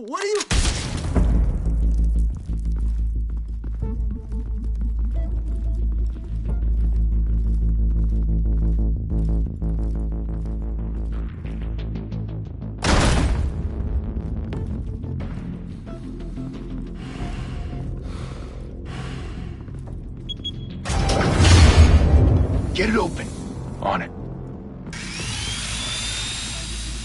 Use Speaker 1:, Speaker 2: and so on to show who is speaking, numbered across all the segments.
Speaker 1: What are you...
Speaker 2: Get it open. On it.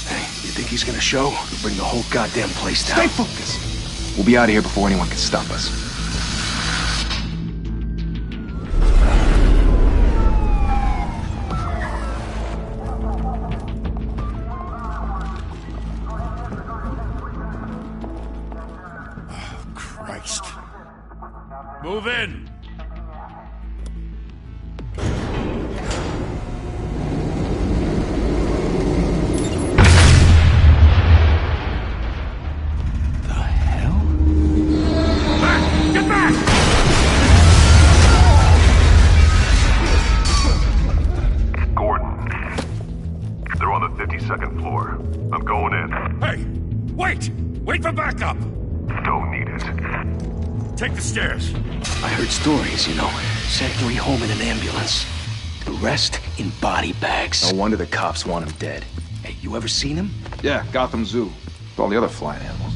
Speaker 2: Hey, you think he's gonna show? We'll bring the whole goddamn place down.
Speaker 3: Stay focused. We'll be out of here before anyone can stop us.
Speaker 4: Oh, Christ.
Speaker 5: Move in! Wait for backup!
Speaker 6: Don't need it.
Speaker 5: Take the stairs.
Speaker 2: I heard stories, you know. Sent Yuri home in an ambulance. The rest in body bags.
Speaker 3: No wonder the cops want him dead.
Speaker 2: Hey, you ever seen him?
Speaker 3: Yeah, Gotham Zoo. With all the other flying animals.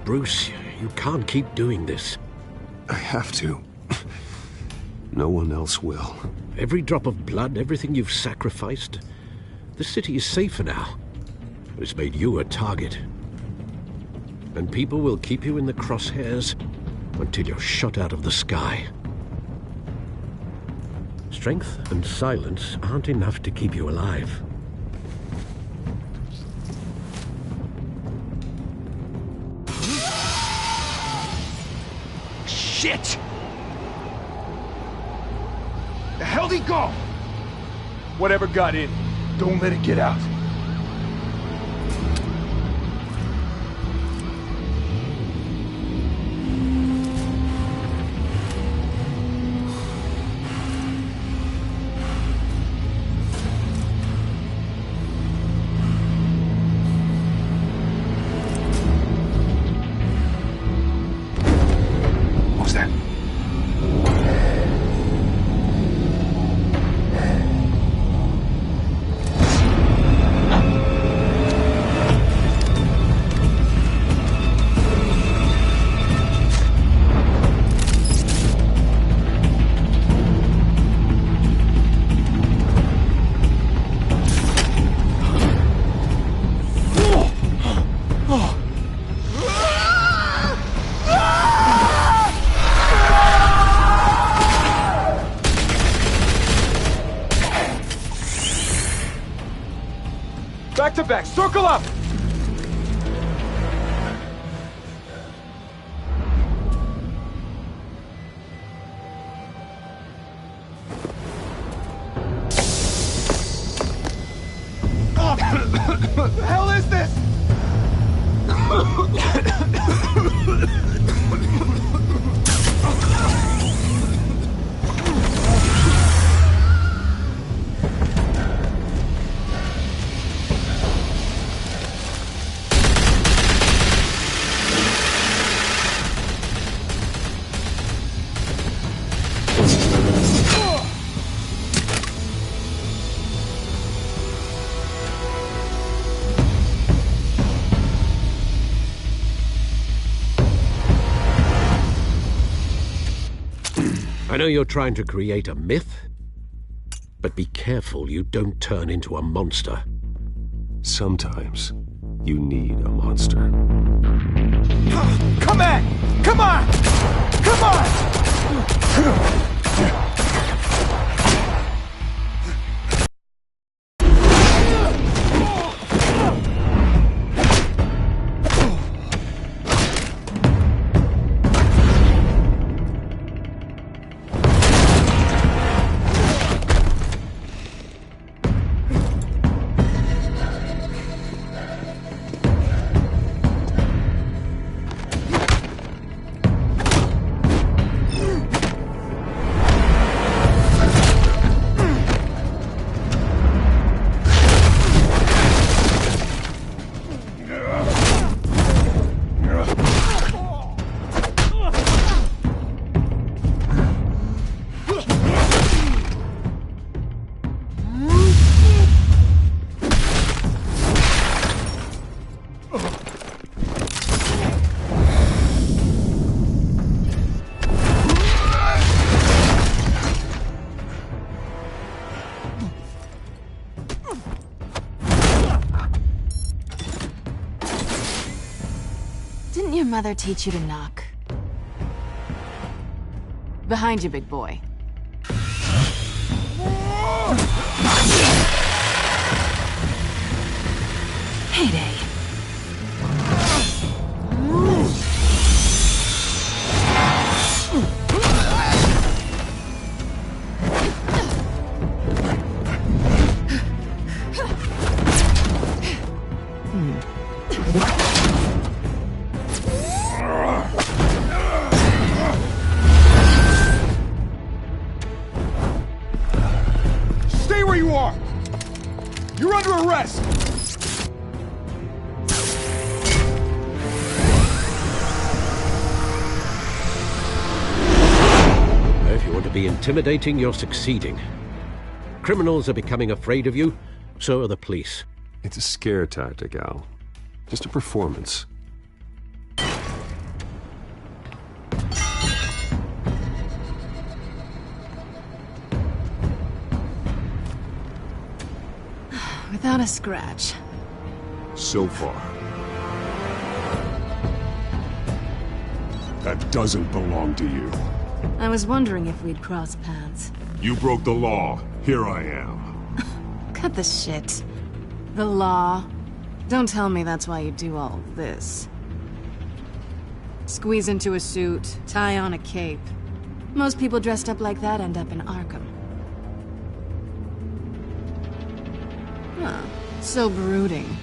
Speaker 7: Bruce, you can't keep doing this.
Speaker 8: I have to. No one else will.
Speaker 7: Every drop of blood, everything you've sacrificed. The city is safer now. But it's made you a target. And people will keep you in the crosshairs until you're shot out of the sky. Strength and silence aren't enough to keep you alive.
Speaker 2: Shit!
Speaker 3: The hell'd he go? Whatever got in, don't let it get out. What was that? Back to back, circle up! What the hell is this?
Speaker 7: I know you're trying to create a myth, but be careful you don't turn into a monster.
Speaker 8: Sometimes, You need a monster.
Speaker 3: Come on! Come on! Come on!
Speaker 1: Didn't your mother teach you to knock? Behind you, big boy. Heyday.
Speaker 3: Stay where you are! You're under arrest!
Speaker 7: If you want to be intimidating, you're succeeding. Criminals are becoming afraid of you, so are the police.
Speaker 8: It's a scare tactic, Al. Just a performance.
Speaker 1: Without a scratch.
Speaker 4: So far. That doesn't belong to you.
Speaker 1: I was wondering if we'd cross paths.
Speaker 4: You broke the law. Here I am.
Speaker 1: Cut the shit. The law. Don't tell me that's why you do all of this. Squeeze into a suit, tie on a cape. Most people dressed up like that end up in Arkham. Huh. So brooding.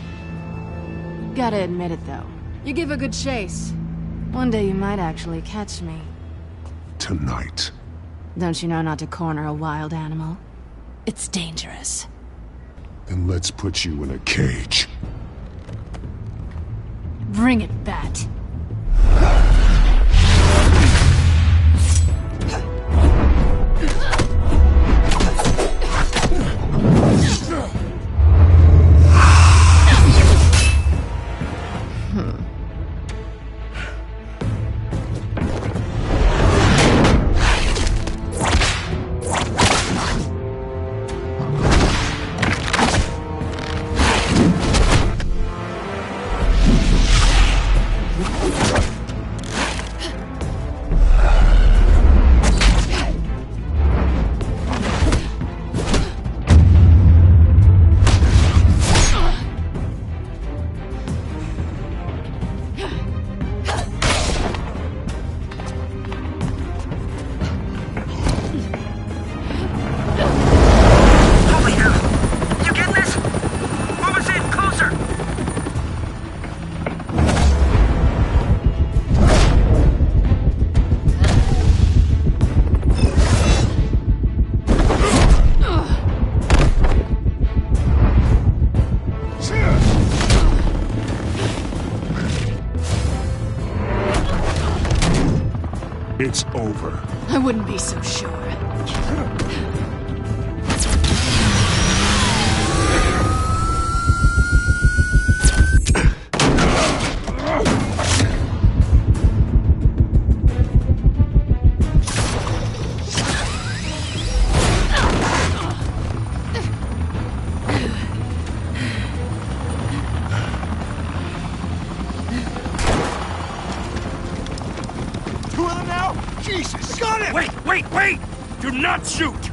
Speaker 1: Gotta admit it, though. You give a good chase. One day you might actually catch me.
Speaker 4: Tonight.
Speaker 1: Don't you know not to corner a wild animal? It's dangerous.
Speaker 4: Then let's put you in a cage.
Speaker 1: Bring it, Bat.
Speaker 4: It's over.
Speaker 1: I wouldn't be so sure.
Speaker 3: Jesus! Got him!
Speaker 5: Wait! Do not shoot!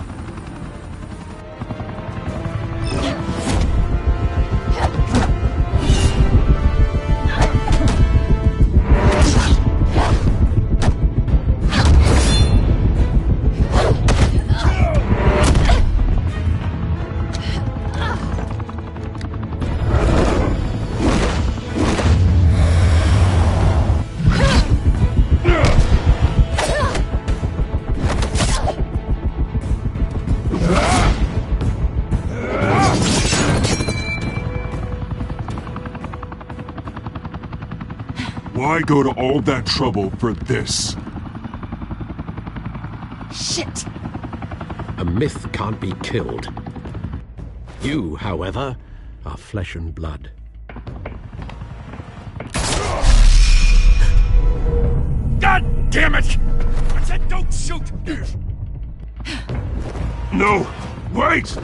Speaker 4: Why go to all that trouble for this?
Speaker 1: Shit!
Speaker 7: A myth can't be killed. You, however, are flesh and blood.
Speaker 5: God damn it! I said don't shoot!
Speaker 4: No! Wait!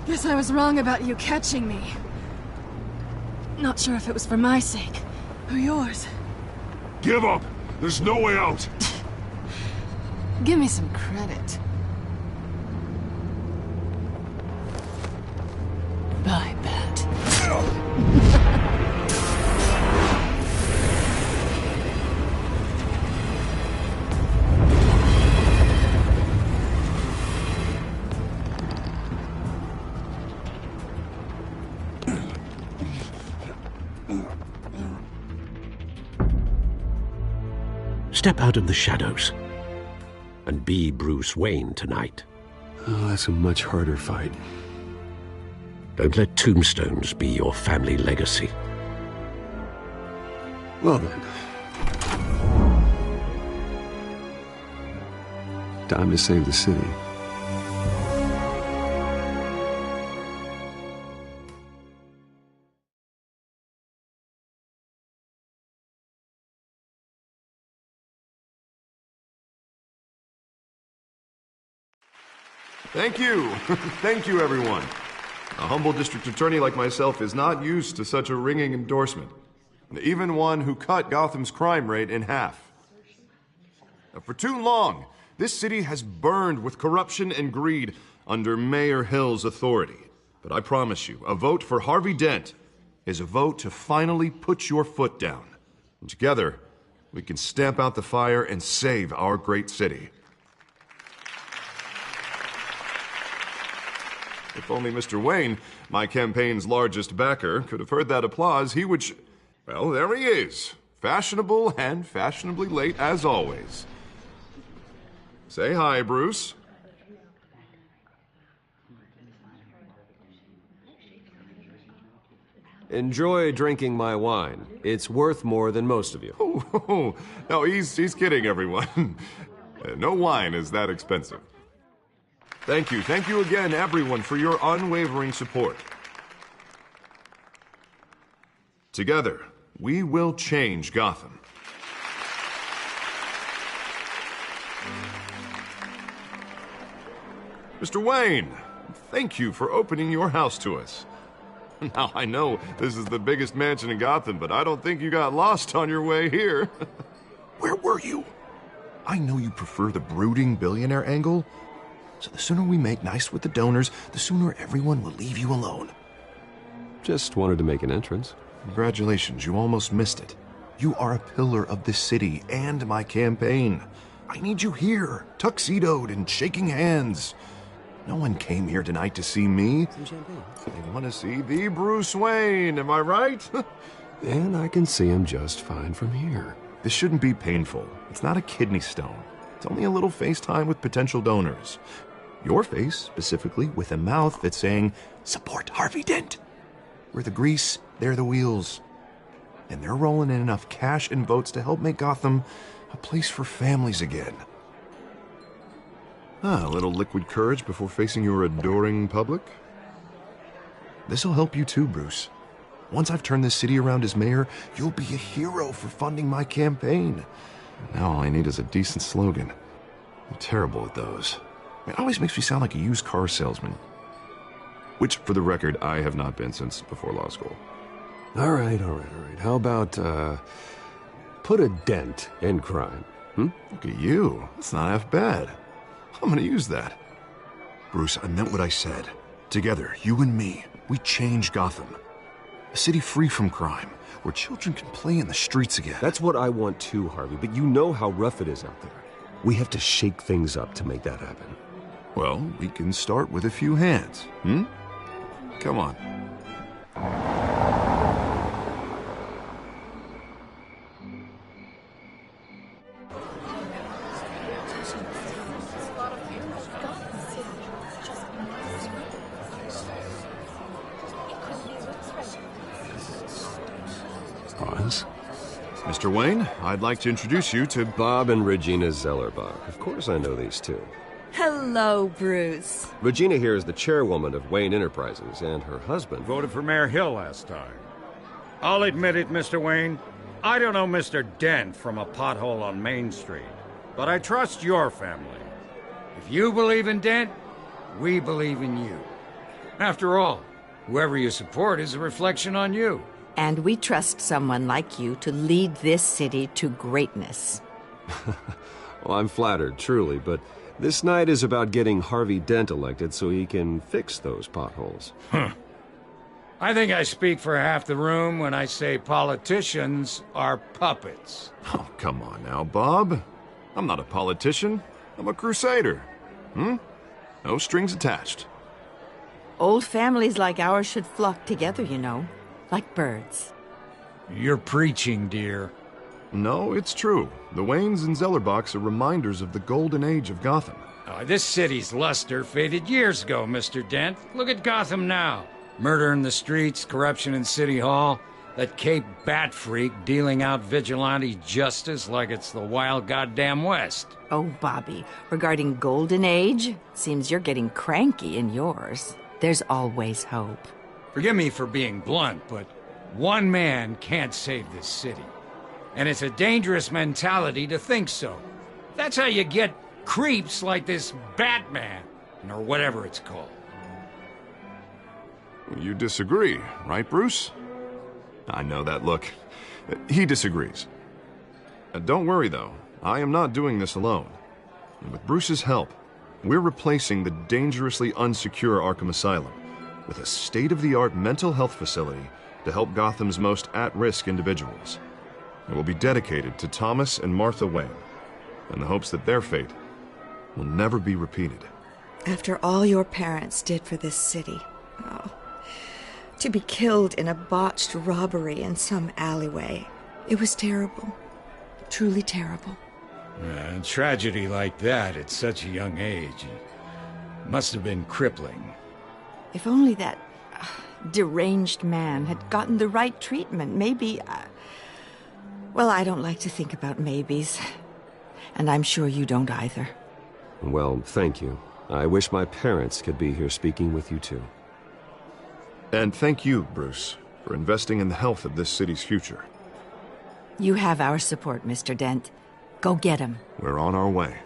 Speaker 1: Guess I was wrong about you catching me. Not sure if it was for my sake, or yours.
Speaker 4: Give up! There's no way out!
Speaker 1: Give me some credit. Bye, Bat.
Speaker 7: Step out of the shadows and be Bruce Wayne tonight.
Speaker 8: Oh, that's a much harder fight.
Speaker 7: Don't let tombstones be your family legacy.
Speaker 8: Well then. Time to save the city.
Speaker 6: Thank you. Thank you, everyone. A humble district attorney like myself is not used to such a ringing endorsement. Even one who cut Gotham's crime rate in half. For too long, this city has burned with corruption and greed under Mayor Hill's authority. But I promise you, a vote for Harvey Dent is a vote to finally put your foot down. And together, we can stamp out the fire and save our great city. If only Mr. Wayne, my campaign's largest backer, could have heard that applause, he would well, there he is. Fashionable and fashionably late as always. Say hi, Bruce.
Speaker 9: Enjoy drinking my wine. It's worth more than most of you.
Speaker 6: Oh, no, he's kidding, everyone. No wine is that expensive. Thank you again, everyone, for your unwavering support. Together, we will change Gotham. Mr. Wayne, thank you for opening your house to us. Now, I know this is the biggest mansion in Gotham, but I don't think you got lost on your way here.
Speaker 8: Where were you? I know you prefer the brooding billionaire angle, so the sooner we make nice with the donors, the sooner everyone will leave you alone.
Speaker 9: Just wanted to make an entrance.
Speaker 8: Congratulations, you almost missed it. You are a pillar of this city and my campaign. I need you here, tuxedoed and shaking hands. No one came here tonight to see me.
Speaker 9: Some champagne.
Speaker 6: They want to see the Bruce Wayne, am I right?
Speaker 8: And I can see him just fine from here. This shouldn't be painful. It's not a kidney stone. It's only a little FaceTime with potential donors. Your face, specifically, with a mouth that's saying, support Harvey Dent. We're the grease, they're the wheels. And they're rolling in enough cash and votes to help make Gotham a place for families again. A little liquid courage before facing your adoring public. This'll help you too, Bruce. Once I've turned this city around as mayor, you'll be a hero for funding my campaign. Now all I need is a decent slogan. I'm terrible at those. It always makes me sound like a used car salesman. Which, for the record, I have not been since before law school.
Speaker 9: All right. How about, put a dent in crime?
Speaker 8: Look at you. That's not half bad. I'm gonna use that. Bruce, I meant what I said. Together, you and me, we change Gotham. A city free from crime, where children can play in the streets again.
Speaker 9: That's what I want too, Harvey, but you know how rough it is out there. We have to shake things up to make that happen.
Speaker 8: Well, we can start with a few hands, Come on.
Speaker 6: Mr. Wayne, I'd like to introduce you to
Speaker 9: Bob and Regina Zellerbach. Of course I know these two.
Speaker 10: Hello, Bruce.
Speaker 9: Regina here is the chairwoman of Wayne Enterprises, and her husband
Speaker 5: Voted for Mayor Hill last time. I'll admit it, Mr. Wayne. I don't know Mr. Dent from a pothole on Main Street, but I trust your family. If you believe in Dent, we believe in you. After all, whoever you support is a reflection on you.
Speaker 10: And we trust someone like you to lead this city to greatness.
Speaker 9: Well, I'm flattered, truly, but this night is about getting Harvey Dent elected so he can fix those potholes.
Speaker 5: I think I speak for half the room when I say politicians are puppets.
Speaker 6: Oh, come on now, Bob. I'm not a politician. I'm a crusader. No strings attached.
Speaker 10: Old families like ours should flock together, you know, like birds.
Speaker 5: You're preaching, dear.
Speaker 6: No, it's true. The Waynes and Zellerbachs are reminders of the golden age of Gotham.
Speaker 5: This city's luster faded years ago, Mr. Dent. Look at Gotham now. Murder in the streets, corruption in City Hall, that Cape Bat freak dealing out vigilante justice like it's the wild goddamn West.
Speaker 10: Oh, Bobby, regarding Golden Age, seems you're getting cranky in yours. There's always hope.
Speaker 5: Forgive me for being blunt, but one man can't save this city. And it's a dangerous mentality to think so. That's how you get creeps like this Batman, or whatever it's called.
Speaker 6: You disagree, right, Bruce? I know that look. He disagrees. Don't worry, though. I am not doing this alone. And with Bruce's help, we're replacing the dangerously unsecure Arkham Asylum with a state-of-the-art mental health facility to help Gotham's most at-risk individuals. It will be dedicated to Thomas and Martha Wayne, in the hopes that their fate will never be repeated.
Speaker 11: After all your parents did for this city, to be killed in a botched robbery in some alleyway, it was terrible. Truly terrible.
Speaker 5: A tragedy like that at such a young age must have been crippling.
Speaker 10: If only that deranged man had gotten the right treatment, maybe... Well, I don't like to think about maybes. And I'm sure you don't either.
Speaker 9: Well, thank you. I wish my parents could be here speaking with you too.
Speaker 6: And thank you, Bruce, for investing in the health of this city's future.
Speaker 10: You have our support, Mr. Dent. Go get him.
Speaker 6: We're on our way.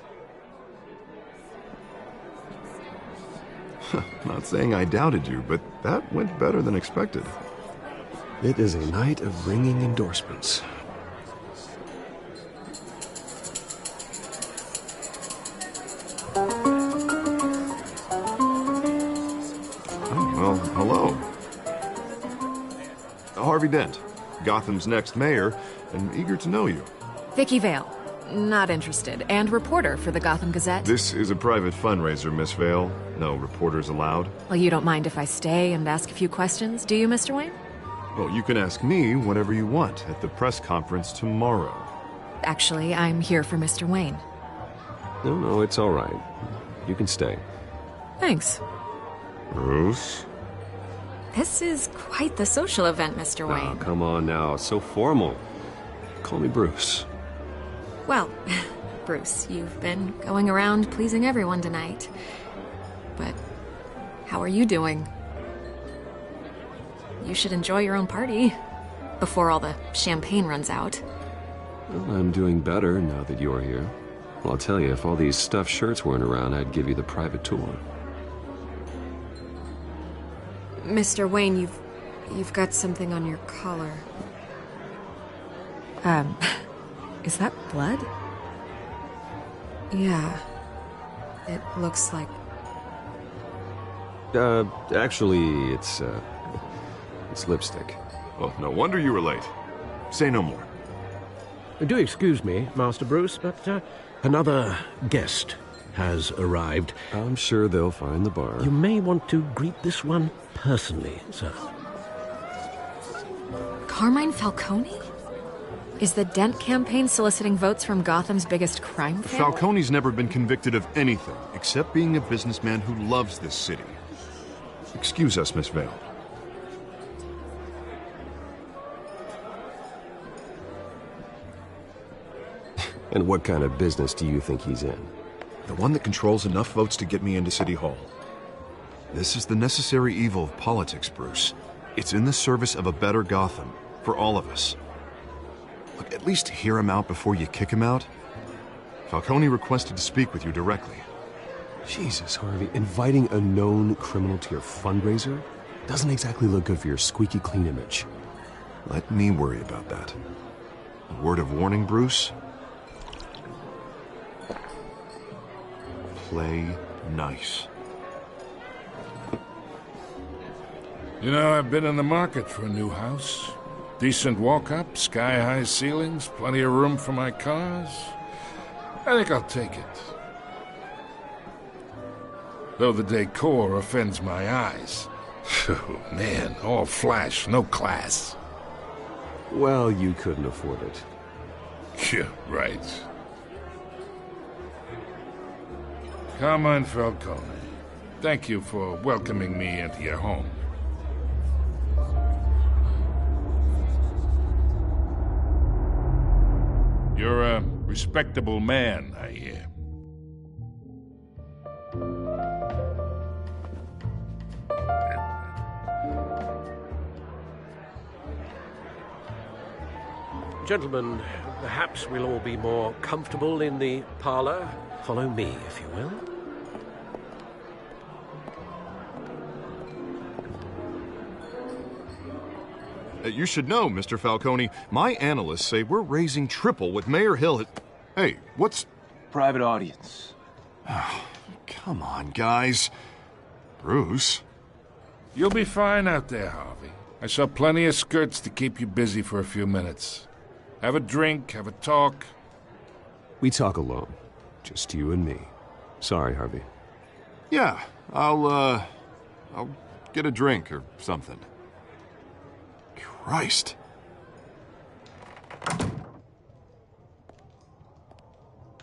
Speaker 8: Not saying I doubted you, but that went better than expected.
Speaker 9: It is a night of ringing endorsements.
Speaker 8: Well, hello. Harvey Dent, Gotham's next mayor, and eager to know you.
Speaker 12: Vicky Vale. Not interested. And reporter for the Gotham Gazette.
Speaker 8: This is a private fundraiser, Miss Vale. No reporters allowed.
Speaker 12: Well, you don't mind if I stay and ask a few questions, do you, Mr. Wayne?
Speaker 8: Well, you can ask me whatever you want at the press conference tomorrow.
Speaker 12: Actually, I'm here for Mr. Wayne.
Speaker 9: No, it's all right. You can stay.
Speaker 12: Thanks.
Speaker 8: Bruce?
Speaker 12: This is quite the social event, Mr. Wayne.
Speaker 9: Oh, come on now. So formal. Call me Bruce.
Speaker 12: Well, Bruce, you've been going around pleasing everyone tonight. But how are you doing? You should enjoy your own party before all the champagne runs out.
Speaker 9: Well, I'm doing better now that you're here. Well, I'll tell you, if all these stuffed shirts weren't around, I'd give you the private tour.
Speaker 12: Mr. Wayne, you've got something on your collar. Is that blood? Yeah. It looks like...
Speaker 9: Actually, it's lipstick.
Speaker 8: Well, no wonder you were late. Say no more.
Speaker 7: Do excuse me, Master Bruce, but another guest has arrived.
Speaker 9: I'm sure they'll find the bar.
Speaker 7: You may want to greet this one personally, sir.
Speaker 12: Carmine Falcone? Is the Dent campaign soliciting votes from Gotham's biggest crime family?
Speaker 8: Falcone's never been convicted of anything except being a businessman who loves this city. Excuse us, Miss Vale.
Speaker 9: And what kind of business do you think he's in?
Speaker 8: The one that controls enough votes to get me into City Hall. This is the necessary evil of politics, Bruce. It's in the service of a better Gotham, for all of us. Look, at least hear him out before you kick him out. Falcone requested to speak with you directly.
Speaker 9: Jesus, Harvey, inviting a known criminal to your fundraiser doesn't exactly look good for your squeaky clean image.
Speaker 8: Let me worry about that. A word of warning, Bruce? Play nice.
Speaker 13: You know, I've been in the market for a new house. Decent walk-up, sky-high ceilings, plenty of room for my cars. I think I'll take it. Though the decor offends my eyes. Oh, man, all flash, no class.
Speaker 9: Well, you couldn't afford it.
Speaker 13: Yeah, right. Carmine Falcone, thank you for welcoming me into your home. You're a respectable man, I hear.
Speaker 7: Gentlemen, perhaps we'll all be more comfortable in the parlor. Follow me, if you will.
Speaker 8: You should know, Mr. Falcone, my analysts say we're raising triple with Mayor Hill. Hey, what's...
Speaker 2: Private audience.
Speaker 8: Oh, come on, guys. Bruce?
Speaker 13: You'll be fine out there, Harvey. I saw plenty of skirts to keep you busy for a few minutes. Have a drink, have a talk.
Speaker 9: We talk alone. Just you and me. Sorry, Harvey.
Speaker 8: Yeah, I'll get a drink or something. Christ.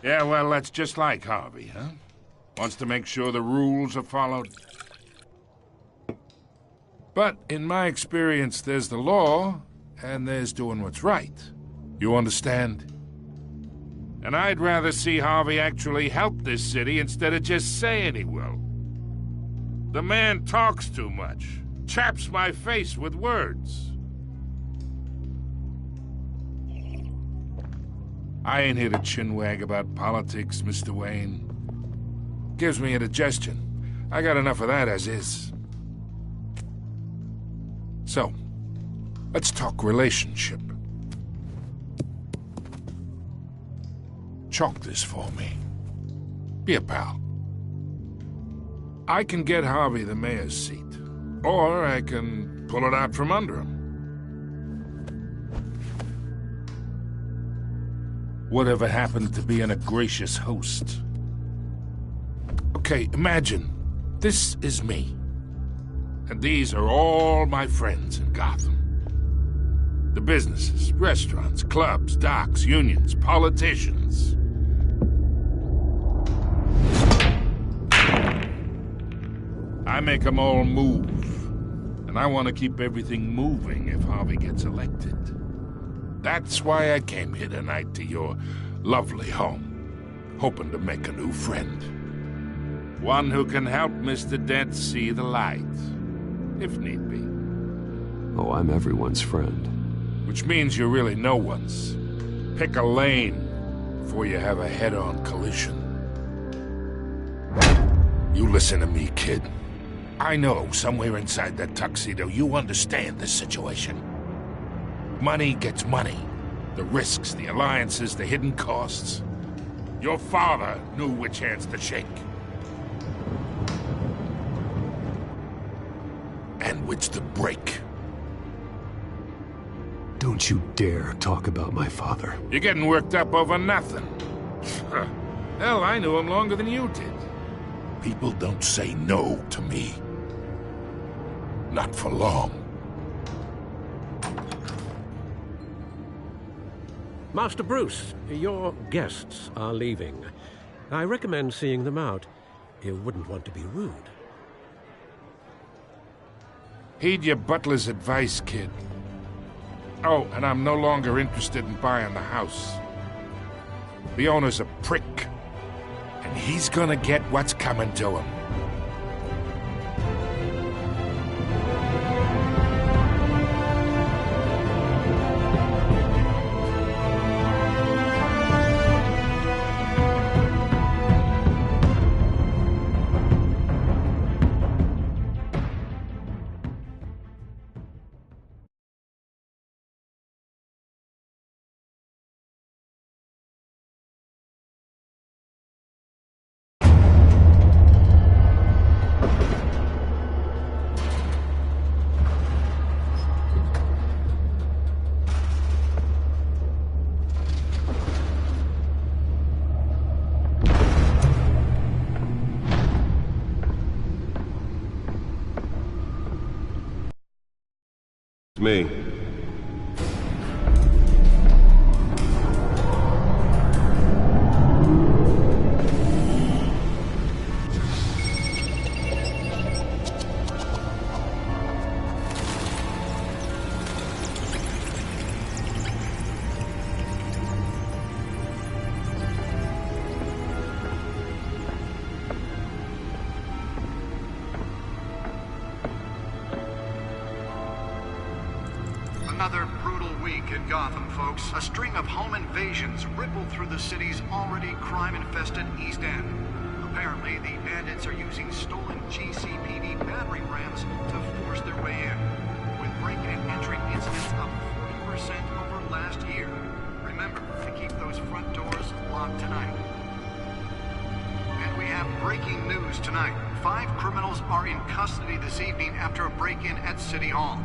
Speaker 13: Yeah, well, that's just like Harvey, huh? Wants to make sure the rules are followed. But in my experience, there's the law, and there's doing what's right. You understand? And I'd rather see Harvey actually help this city instead of just saying he will. The man talks too much, chaps my face with words. I ain't here to chinwag about politics, Mr. Wayne. Gives me indigestion. I got enough of that as is. So, let's talk relationship. Chalk this for me. Be a pal. I can get Harvey the mayor's seat, or I can pull it out from under him. Whatever happened to being a gracious host? Okay, imagine this is me, and these are all my friends in Gotham. The businesses, restaurants, clubs, docks, unions, politicians. I make them all move, and I want to keep everything moving if Harvey gets elected. That's why I came here tonight to your lovely home, hoping to make a new friend. One who can help Mr. Dent see the light, if need be.
Speaker 9: Oh, I'm everyone's friend.
Speaker 13: Which means you're really no one's. Pick a lane before you have a head-on collision. You listen to me, kid. I know somewhere inside that tuxedo you understand this situation. Money gets money. The risks, the alliances, the hidden costs. Your father knew which hands to shake. And which to break.
Speaker 9: Don't you dare talk about my father.
Speaker 13: You're getting worked up over nothing. Hell, I knew him longer than you did. People don't say no to me. Not for long.
Speaker 7: Master Bruce, your guests are leaving. I recommend seeing them out. You wouldn't want to be rude.
Speaker 13: Heed your butler's advice, kid. Oh, and I'm no longer interested in buying the house. The owner's a prick, and he's gonna get what's coming to him.
Speaker 9: Me.
Speaker 14: Another brutal week in Gotham, folks. A string of home invasions rippled through the city's already crime-infested East End. Apparently, the bandits are using stolen GCPD battering rams to force their way in, with break-in and entry incidents up 40% over last year. Remember to keep those front doors locked tonight. And we have breaking news tonight. 5 criminals are in custody this evening after a break-in at City Hall.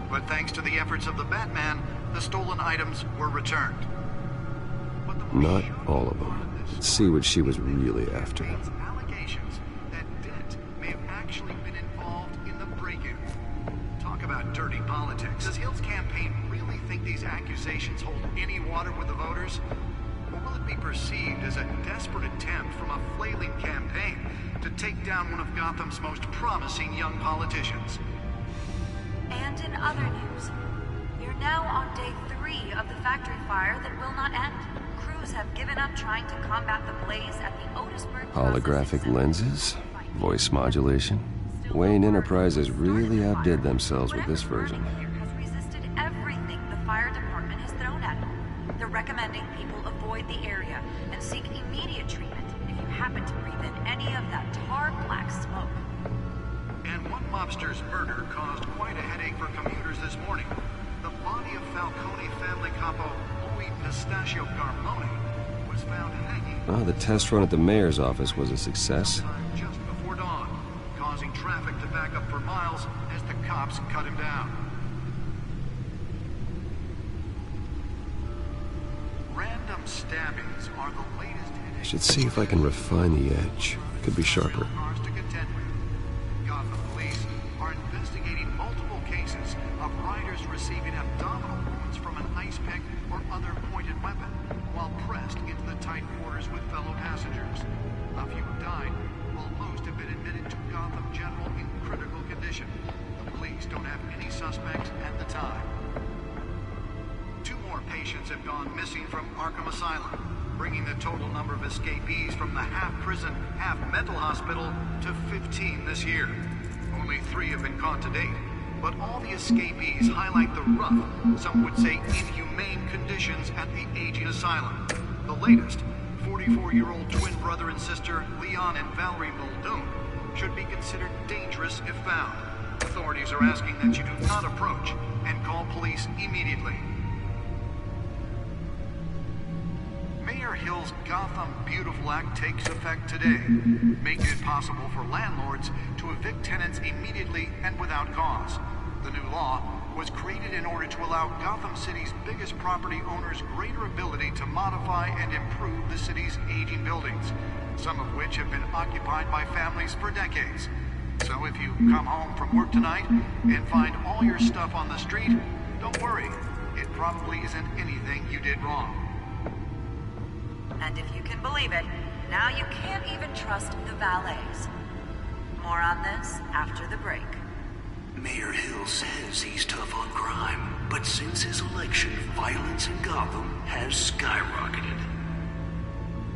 Speaker 14: But thanks to the efforts of the Batman, the stolen items were returned.
Speaker 9: Not all of them. Let's see what she was really after.
Speaker 14: Allegations that Dent may have actually been involved in the break-in. Talk about dirty politics. Does Hill's campaign really think these accusations hold any water with the voters? Or will it be perceived as a desperate attempt from a flailing campaign to take down one of Gotham's most promising young politicians?
Speaker 15: And in other news, you're now on day 3 of the factory fire that will not end. Crews have given up trying to combat the blaze at the Otisburg...
Speaker 9: Holographic lenses? Voice modulation? Wayne Enterprises really outdid themselves with this version.
Speaker 15: ...has resisted everything the fire department has thrown at them. They're recommending people avoid the area and seek immediate treatment if you happen to breathe in any of that tar black smoke.
Speaker 14: And one mobster's murder caused quite a headache for commuters this morning. The body of Falcone family capo Louis Pistachio Garmone was found hanging.
Speaker 9: Oh, the test run at the mayor's office was a success.
Speaker 14: Just before dawn, causing traffic to back up for miles as the cops cut him down. Random stabbings are the latest.
Speaker 9: I should see if I can refine the edge. Could be sharper.
Speaker 14: Gotham police are investigating multiple cases of riders receiving abdominal wounds from an ice pick or other pointed weapon while pressed into the tight quarters with fellow passengers. A few have died, while most have been admitted to Gotham General in critical condition. The police don't have any suspects at the time. 2 more patients have gone missing from Arkham Asylum, bringing the total number of escapees from the half-prison, half-mental hospital to 15 this year. Only 3 have been caught to date, but all the escapees highlight the rough, some would say inhumane conditions at the aging asylum. The latest, 44-year-old twin brother and sister Leon and Valerie Muldoon, should be considered dangerous if found. Authorities are asking that you do not approach and call police immediately. Mayor Hill's Gotham Beautiful Act takes effect today, making it possible for landlords to evict tenants immediately and without cause. The new law was created in order to allow Gotham City's biggest property owners greater ability to modify and improve the city's aging buildings, some of which have been occupied by families for decades. So if you come home from work tonight and find all your stuff on the street, don't worry. It probably isn't anything you did wrong.
Speaker 15: And if you can believe it, now you can't even trust the valets. More on this after the break.
Speaker 2: Mayor Hill says he's tough on crime, but since his election, violence in Gotham has skyrocketed.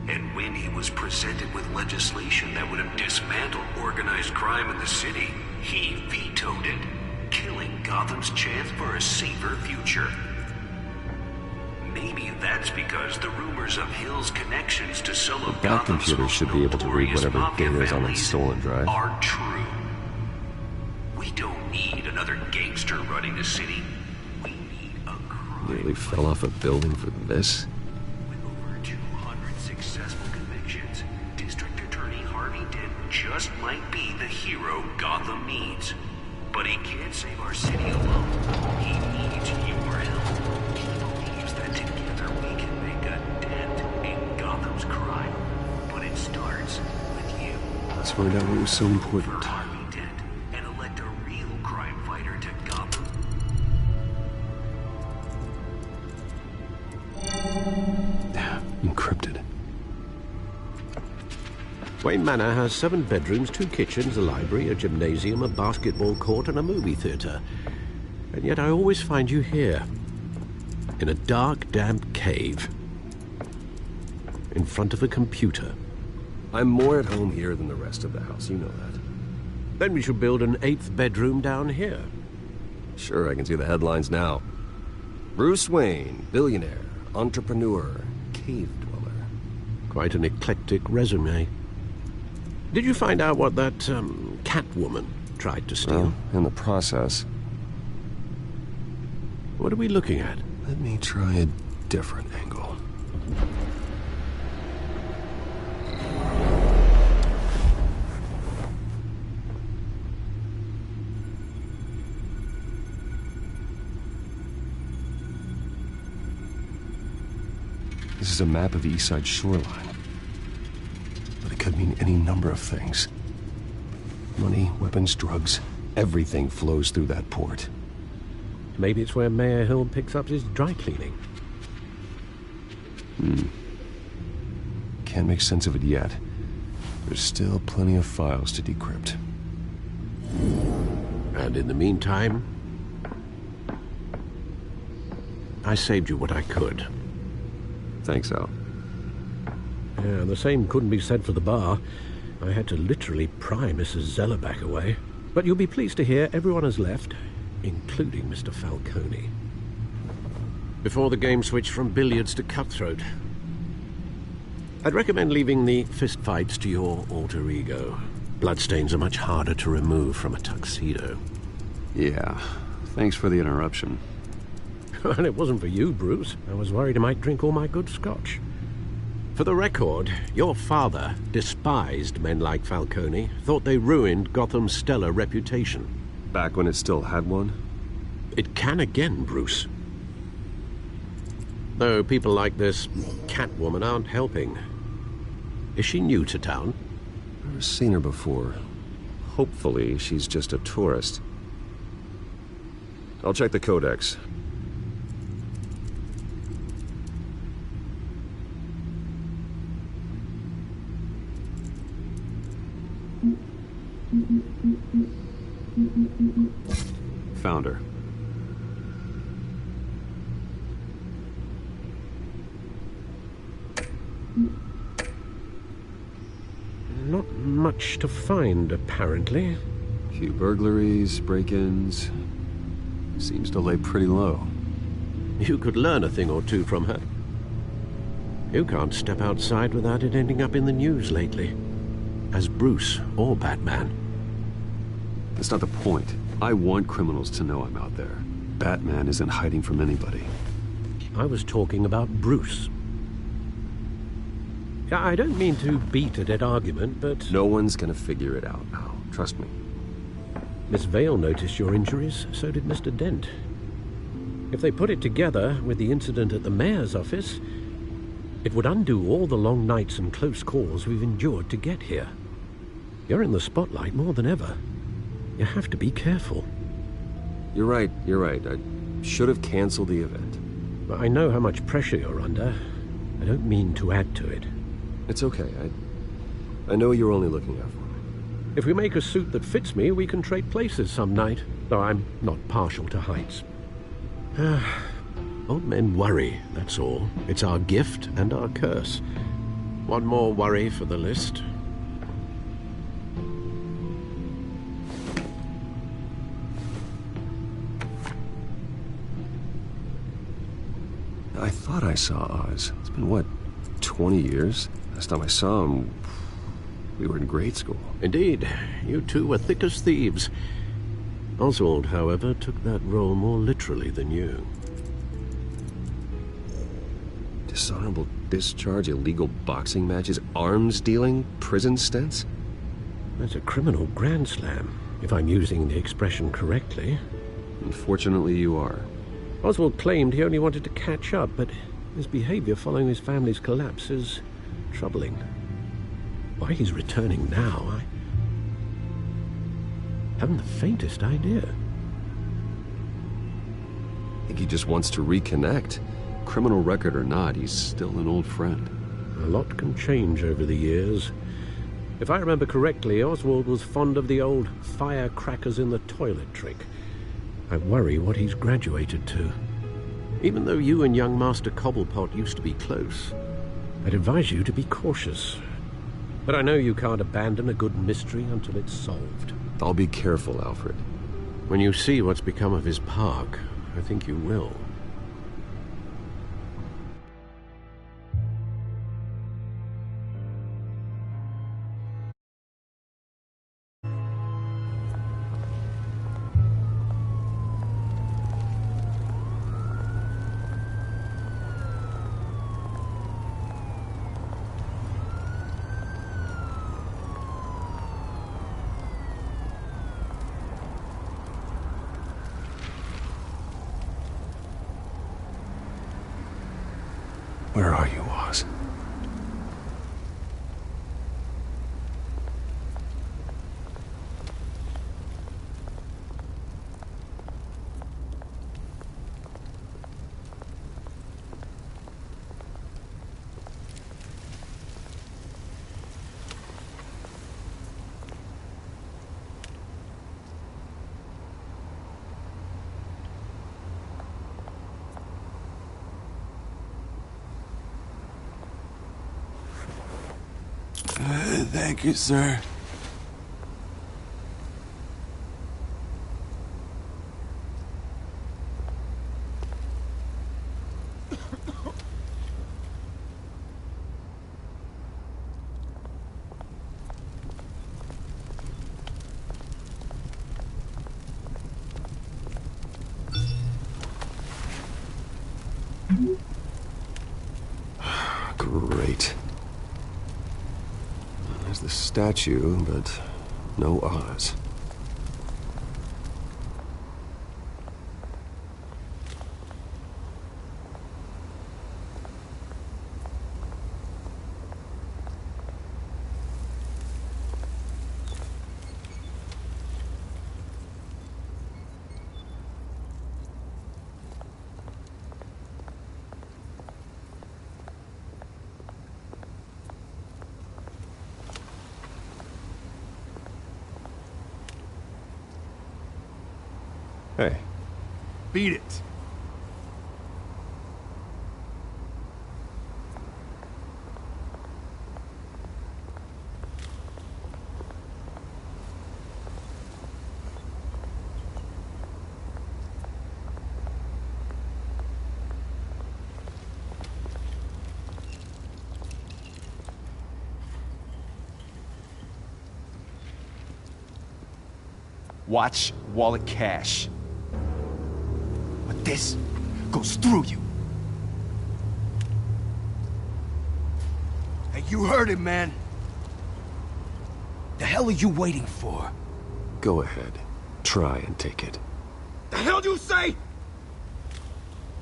Speaker 2: And when he was presented with legislation that would have dismantled organized crime in the city, he vetoed it, killing Gotham's chance for a safer future. Maybe that's because the rumors of Hill's connections to some of
Speaker 9: That
Speaker 2: Gotham's
Speaker 9: computer should be able to read whatever data is on its stolen drive.
Speaker 2: are true. We don't need another gangster running the city. We need a crime.
Speaker 9: Nearly fell off a building for this.
Speaker 2: With over 200 successful convictions, District Attorney Harvey Dent just might be the hero Gotham needs. But he can't save our city alone. He needs your help. He believes that together we can make a dent in Gotham's crime. But it starts with you.
Speaker 9: Let's find out what was so important.
Speaker 2: Harvey Dent, and elect a real crime fighter to Gotham.
Speaker 9: Encrypted.
Speaker 7: Wayne Manor has 7 bedrooms, 2 kitchens, a library, a gymnasium, a basketball court, and a movie theatre. And yet I always find you here, in a dark, damp cave, in front of a computer.
Speaker 9: I'm more at home here than the rest of the house, you know that.
Speaker 7: Then we should build an 8th bedroom down here.
Speaker 9: Sure, I can see the headlines now. Bruce Wayne, billionaire, entrepreneur, cave dweller.
Speaker 7: Quite an eclectic resume. Did you find out what that, Catwoman tried to steal?
Speaker 9: Well, in the process.
Speaker 7: What are we looking at?
Speaker 9: Let me try a different angle. This is a map of the East Side shoreline. But it could mean any number of things. Money, weapons, drugs, everything flows through that port.
Speaker 7: Maybe it's where Mayor Hill picks up his dry cleaning.
Speaker 9: Can't make sense of it yet. There's still plenty of files to decrypt.
Speaker 7: And in the meantime, I saved you what I could.
Speaker 9: Thanks, Al.
Speaker 7: Yeah, the same couldn't be said for the bar. I had to literally pry Mrs. Zellerback away. But you'll be pleased to hear everyone has left, including Mr. Falcone. Before the game switched from billiards to cutthroat. I'd recommend leaving the fistfights to your alter ego. Bloodstains are much harder to remove from a tuxedo.
Speaker 9: Yeah, thanks for the interruption.
Speaker 7: And it wasn't for you, Bruce. I was worried I might drink all my good scotch. For the record, your father despised men like Falcone, thought they ruined Gotham's stellar reputation.
Speaker 9: Back when it still had one?
Speaker 7: It can again, Bruce. Though people like this Catwoman aren't helping. Is she new to town?
Speaker 9: Never seen her before. Hopefully, she's just a tourist. I'll check the codex. Found her.
Speaker 7: Not much to find, apparently.
Speaker 9: Few burglaries, break-ins. Seems to lay pretty low.
Speaker 7: You could learn a thing or two from her. You can't step outside without it ending up in the news lately. As Bruce or Batman.
Speaker 9: That's not the point. I want criminals to know I'm out there. Batman isn't hiding from anybody.
Speaker 7: I was talking about Bruce. I don't mean to beat a dead argument, but...
Speaker 9: No one's gonna figure it out now. Trust me.
Speaker 7: Miss Vale noticed your injuries, so did Mr. Dent. If they put it together with the incident at the mayor's office, it would undo all the long nights and close calls we've endured to get here. You're in the spotlight more than ever. You have to be careful.
Speaker 9: You're right. I should have canceled the event.
Speaker 7: I know how much pressure you're under. I don't mean to add to it.
Speaker 9: It's okay. I know you're only looking out for me.
Speaker 7: If we make a suit that fits me, we can trade places some night. Though I'm not partial to heights. Old men worry, that's all. It's our gift and our curse. One more worry for the list.
Speaker 9: I thought I saw Oz. It's been, what, 20 years? Last time I saw him, we were in grade school.
Speaker 7: Indeed. You two were thick as thieves. Oswald, however, took that role more literally than you.
Speaker 9: Dishonorable discharge, illegal boxing matches, arms dealing, prison stints?
Speaker 7: That's a criminal grand slam, if I'm using the expression correctly.
Speaker 9: Unfortunately, you are.
Speaker 7: Oswald claimed he only wanted to catch up, but his behavior following his family's collapse is troubling. Why he's returning now, I haven't the faintest idea.
Speaker 9: I think he just wants to reconnect. Criminal record or not, he's still an old friend.
Speaker 7: A lot can change over the years. If I remember correctly, Oswald was fond of the old firecrackers in the toilet trick. I worry what he's graduated to. Even though you and young Master Cobblepot used to be close, I'd advise you to be cautious. But I know you can't abandon a good mystery until it's solved.
Speaker 9: I'll be careful, Alfred.
Speaker 7: When you see what's become of his park, I think you will.
Speaker 9: Where are you, Oz?
Speaker 16: Thank you, sir.
Speaker 9: Great. There's the statue, but no Oz. Hey.
Speaker 3: Beat it. Watch wallet cash. But this goes through you. Hey, you heard him, man. The hell are you waiting for?
Speaker 9: Go ahead. Try and take it.
Speaker 3: The hell do you say?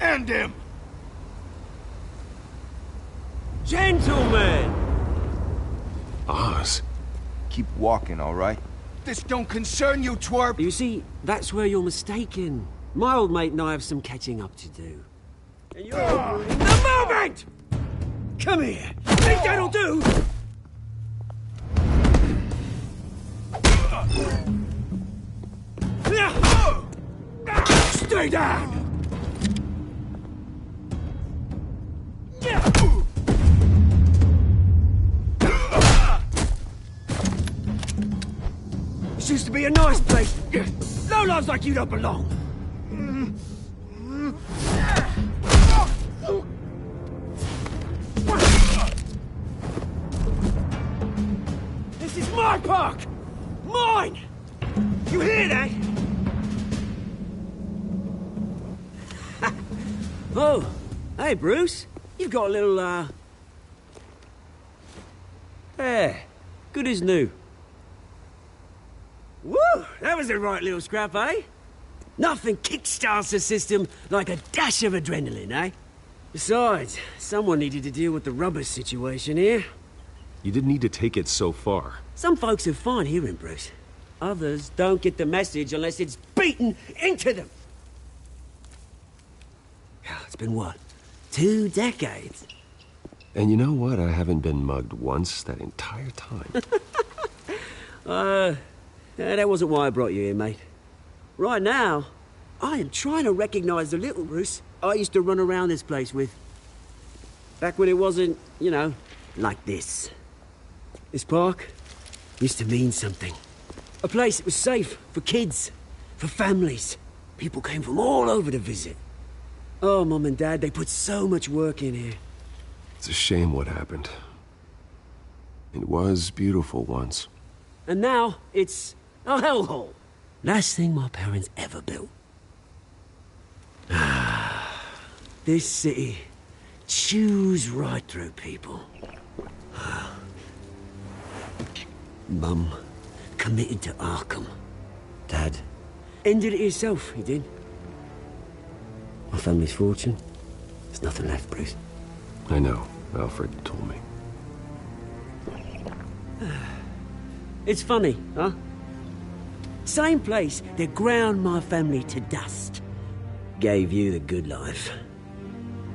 Speaker 3: End him!
Speaker 17: Gentlemen!
Speaker 9: Oz.
Speaker 18: Keep walking, all right?
Speaker 3: This don't concern you, twerp!
Speaker 17: You see, that's where you're mistaken. My old mate and I have some catching up to do. And you're in the moment! Come here! Think that'll do?
Speaker 3: Stay down!
Speaker 17: This used to be a nice place. Lowlifes like you don't belong. This is my park! Mine! You hear that? Oh, hey, Bruce. You've got a little, There. Good as new. Woo! That was a right little scrap, eh? Nothing kickstarts the system like a dash of adrenaline, eh? Besides, someone needed to deal with the rubber situation here.
Speaker 9: You didn't need to take it so far.
Speaker 17: Some folks have fine hearing, Bruce. Others don't get the message unless it's beaten into them. It's been, what, 2 decades?
Speaker 9: And you know what? I haven't been mugged once that entire time.
Speaker 17: That wasn't why I brought you here, mate. Right now, I am trying to recognize the little Bruce I used to run around this place with. Back when it wasn't, you know, like this. This park used to mean something. A place that was safe for kids, for families. People came from all over to visit. Oh, Mum and Dad, they put so much work in here.
Speaker 9: It's a shame what happened. It was beautiful once.
Speaker 17: And now, it's a hellhole. Last thing my parents ever built. This city chews right through people. Mum committed to Arkham. Dad ended it himself, he did. My family's fortune, there's nothing left, Bruce.
Speaker 9: I know. Alfred told me.
Speaker 17: It's funny, huh? Same place that ground my family to dust. Gave you the good life.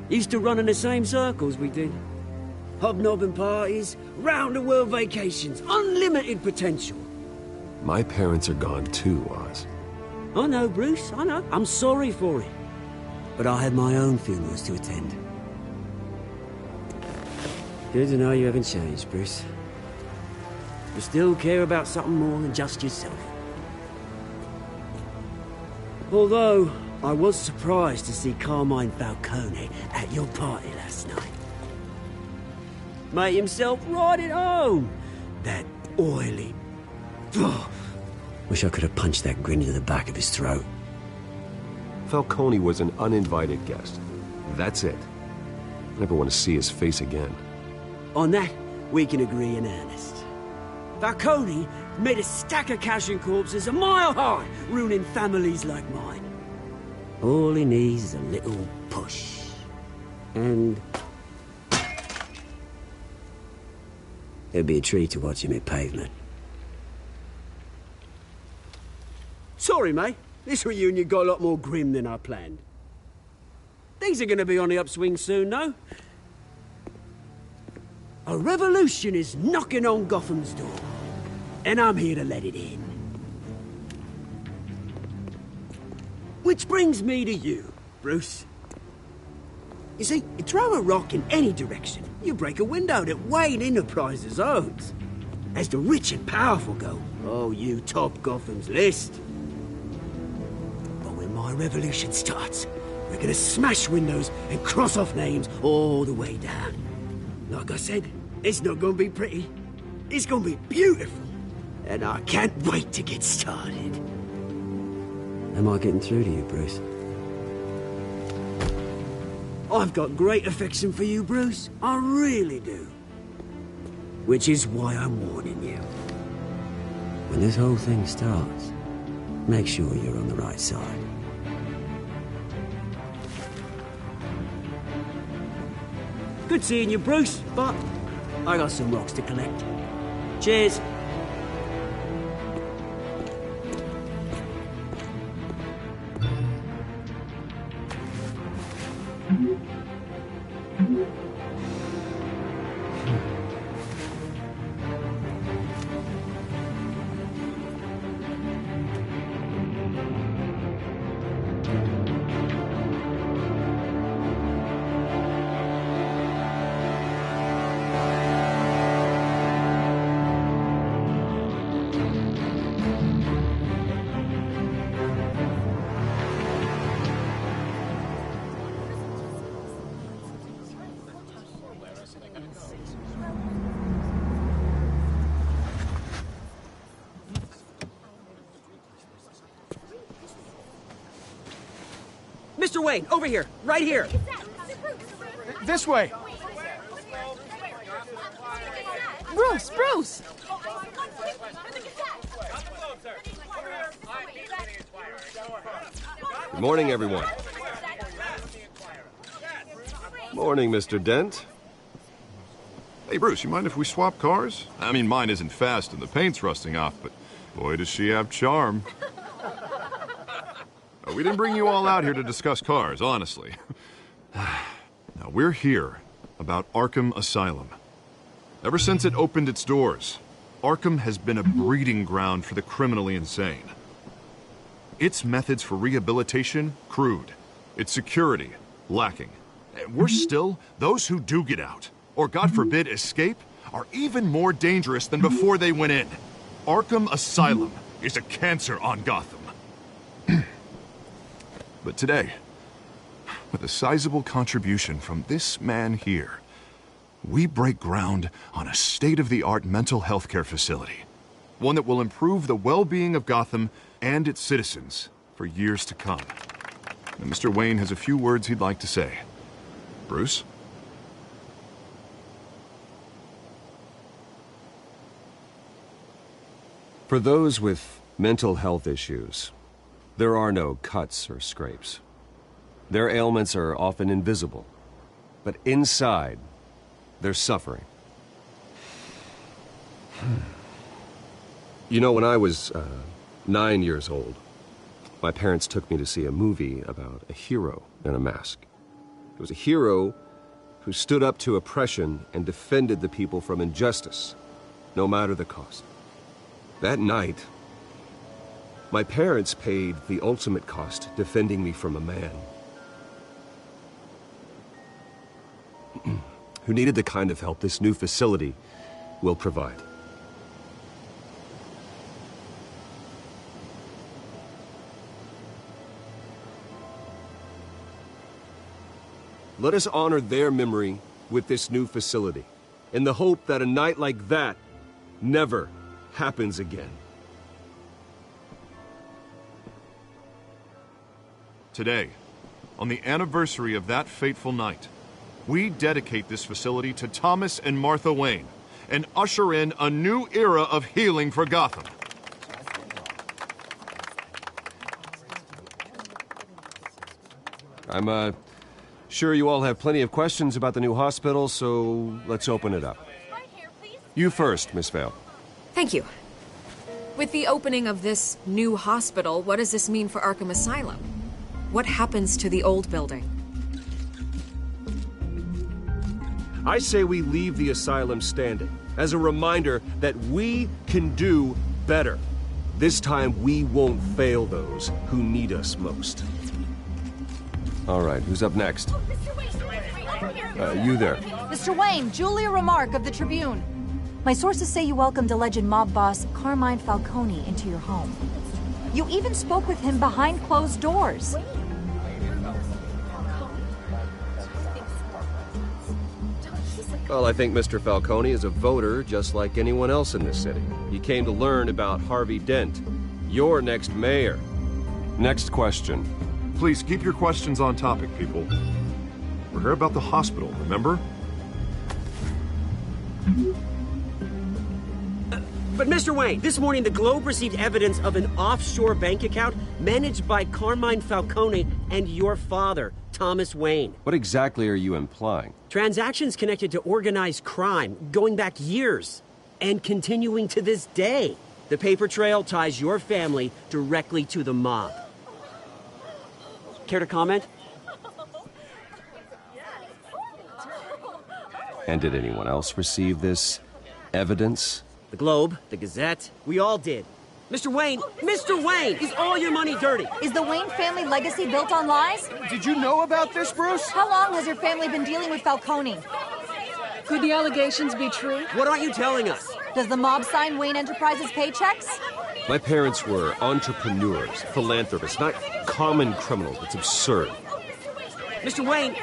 Speaker 17: Used to run in the same circles we did. Hobnobbing parties, round-the-world vacations, unlimited potential.
Speaker 9: My parents are gone too, Oz.
Speaker 17: I know, Bruce, I know. I'm sorry for it. But I had my own funerals to attend. Good to know you haven't changed, Bruce. You still care about something more than just yourself. Although, I was surprised to see Carmine Falcone at your party last night. Made himself right at home. That oily... Wish I could have punched that grin into the back of his throat.
Speaker 9: Falcone was an uninvited guest. That's it. I never want to see his face again.
Speaker 17: On that, we can agree in earnest. Falcone made a stack of cash and corpses a mile high, ruining families like mine. All he needs is a little push. And... it'd be a treat to watch him hit pavement. Sorry, mate. This reunion got a lot more grim than I planned. Things are gonna be on the upswing soon, though. A revolution is knocking on Gotham's door, and I'm here to let it in. Which brings me to you, Bruce. You see, you throw a rock in any direction, you break a window that Wayne Enterprises owns. As the rich and powerful go, oh, you top Gotham's list. But when my revolution starts, we're gonna smash windows and cross off names all the way down. Like I said, it's not gonna be pretty. It's gonna be beautiful. And I can't wait to get started. Am I getting through to you, Bruce? I've got great affection for you, Bruce. I really do. Which is why I'm warning you. When this whole thing starts, make sure you're on the right side. Good seeing you, Bruce, but I got some rocks to collect. Cheers. Mr. Wayne, over here, right here.
Speaker 3: This way.
Speaker 1: Bruce, Bruce!
Speaker 9: Good morning, everyone. Morning, Mr. Dent.
Speaker 6: Hey, Bruce, you mind if we swap cars? I mean, mine isn't fast and the paint's rusting off, but boy, does she have charm. We didn't bring you all out here to discuss cars, honestly. Now, we're here about Arkham Asylum. Ever since it opened its doors, Arkham has been a breeding ground for the criminally insane. Its methods for rehabilitation, crude. Its security, lacking. Worse still, those who do get out, or God forbid escape, are even more dangerous than before they went in. Arkham Asylum is a cancer on Gotham. But today, with a sizable contribution from this man here, we break ground on a state-of-the-art mental health care facility. One that will improve the well-being of Gotham and its citizens for years to come. And Mr. Wayne has a few words he'd like to say. Bruce?
Speaker 9: For those with mental health issues, there are no cuts or scrapes. Their ailments are often invisible, but inside, they're suffering. You know, when I was 9 years old, my parents took me to see a movie about a hero in a mask. It was a hero who stood up to oppression and defended the people from injustice, no matter the cost. That night, my parents paid the ultimate cost defending me from a man who needed the kind of help this new facility will provide. Let us honor their memory with this new facility, in the hope that a night like that never happens again.
Speaker 6: Today, on the anniversary of that fateful night, we dedicate this facility to Thomas and Martha Wayne and usher in a new era of healing for Gotham.
Speaker 9: I'm sure you all have plenty of questions about the new hospital, so let's open it up. You first, Miss Vale.
Speaker 12: Thank you. With the opening of this new hospital, what does this mean for Arkham Asylum? What happens to the old building?
Speaker 9: I say we leave the asylum standing as a reminder that we can do better. This time, we won't fail those who need us most. All right, who's up next? You there.
Speaker 19: Mr. Wayne, Julia Remark of the Tribune. My sources say you welcomed alleged mob boss Carmine Falcone into your home. You even spoke with him behind closed doors.
Speaker 9: Well, I think Mr. Falcone is a voter just like anyone else in this city. He came to learn about Harvey Dent, your next mayor. Next question.
Speaker 6: Please keep your questions on topic, people. We're here about the hospital, remember?
Speaker 17: But Mr. Wayne, this morning the Globe received evidence of an offshore bank account managed by Carmine Falcone and your father, Thomas Wayne.
Speaker 9: What exactly are you implying?
Speaker 17: Transactions connected to organized crime, going back years, and continuing to this day. The paper trail ties your family directly to the mob. Care to comment?
Speaker 9: And did anyone else receive this evidence?
Speaker 17: The Globe, the Gazette, we all did. Mr. Wayne, is all your money dirty?
Speaker 19: Is the Wayne family legacy built on lies?
Speaker 3: Did you know about this, Bruce?
Speaker 19: How long has your family been dealing with Falcone?
Speaker 1: Could the allegations be true?
Speaker 17: What aren't you telling us?
Speaker 19: Does the mob sign Wayne Enterprises paychecks?
Speaker 9: My parents were entrepreneurs, philanthropists, not common criminals. It's absurd.
Speaker 17: Mr. Wayne!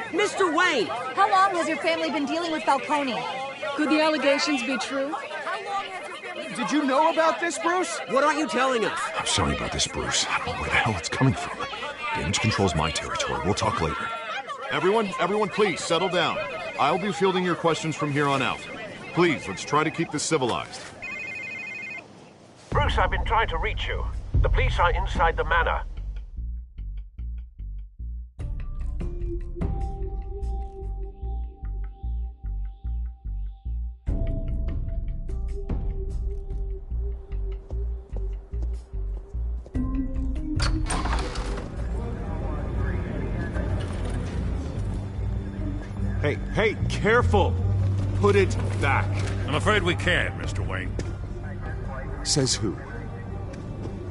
Speaker 19: How long has your family been dealing with Falcone?
Speaker 1: Could the allegations be true?
Speaker 3: Did you know about this, Bruce?
Speaker 17: What aren't you telling us?
Speaker 8: I'm sorry about this, Bruce. I don't know where the hell it's coming from. Damage control's my territory. We'll talk later.
Speaker 6: Everyone, please settle down. I'll be fielding your questions from here on out. Please, let's try to keep this civilized.
Speaker 7: Bruce, I've been trying to reach you. The police are inside the manor.
Speaker 6: Hey, careful! Put it back.
Speaker 5: I'm afraid we can't, Mr. Wayne.
Speaker 8: Says who?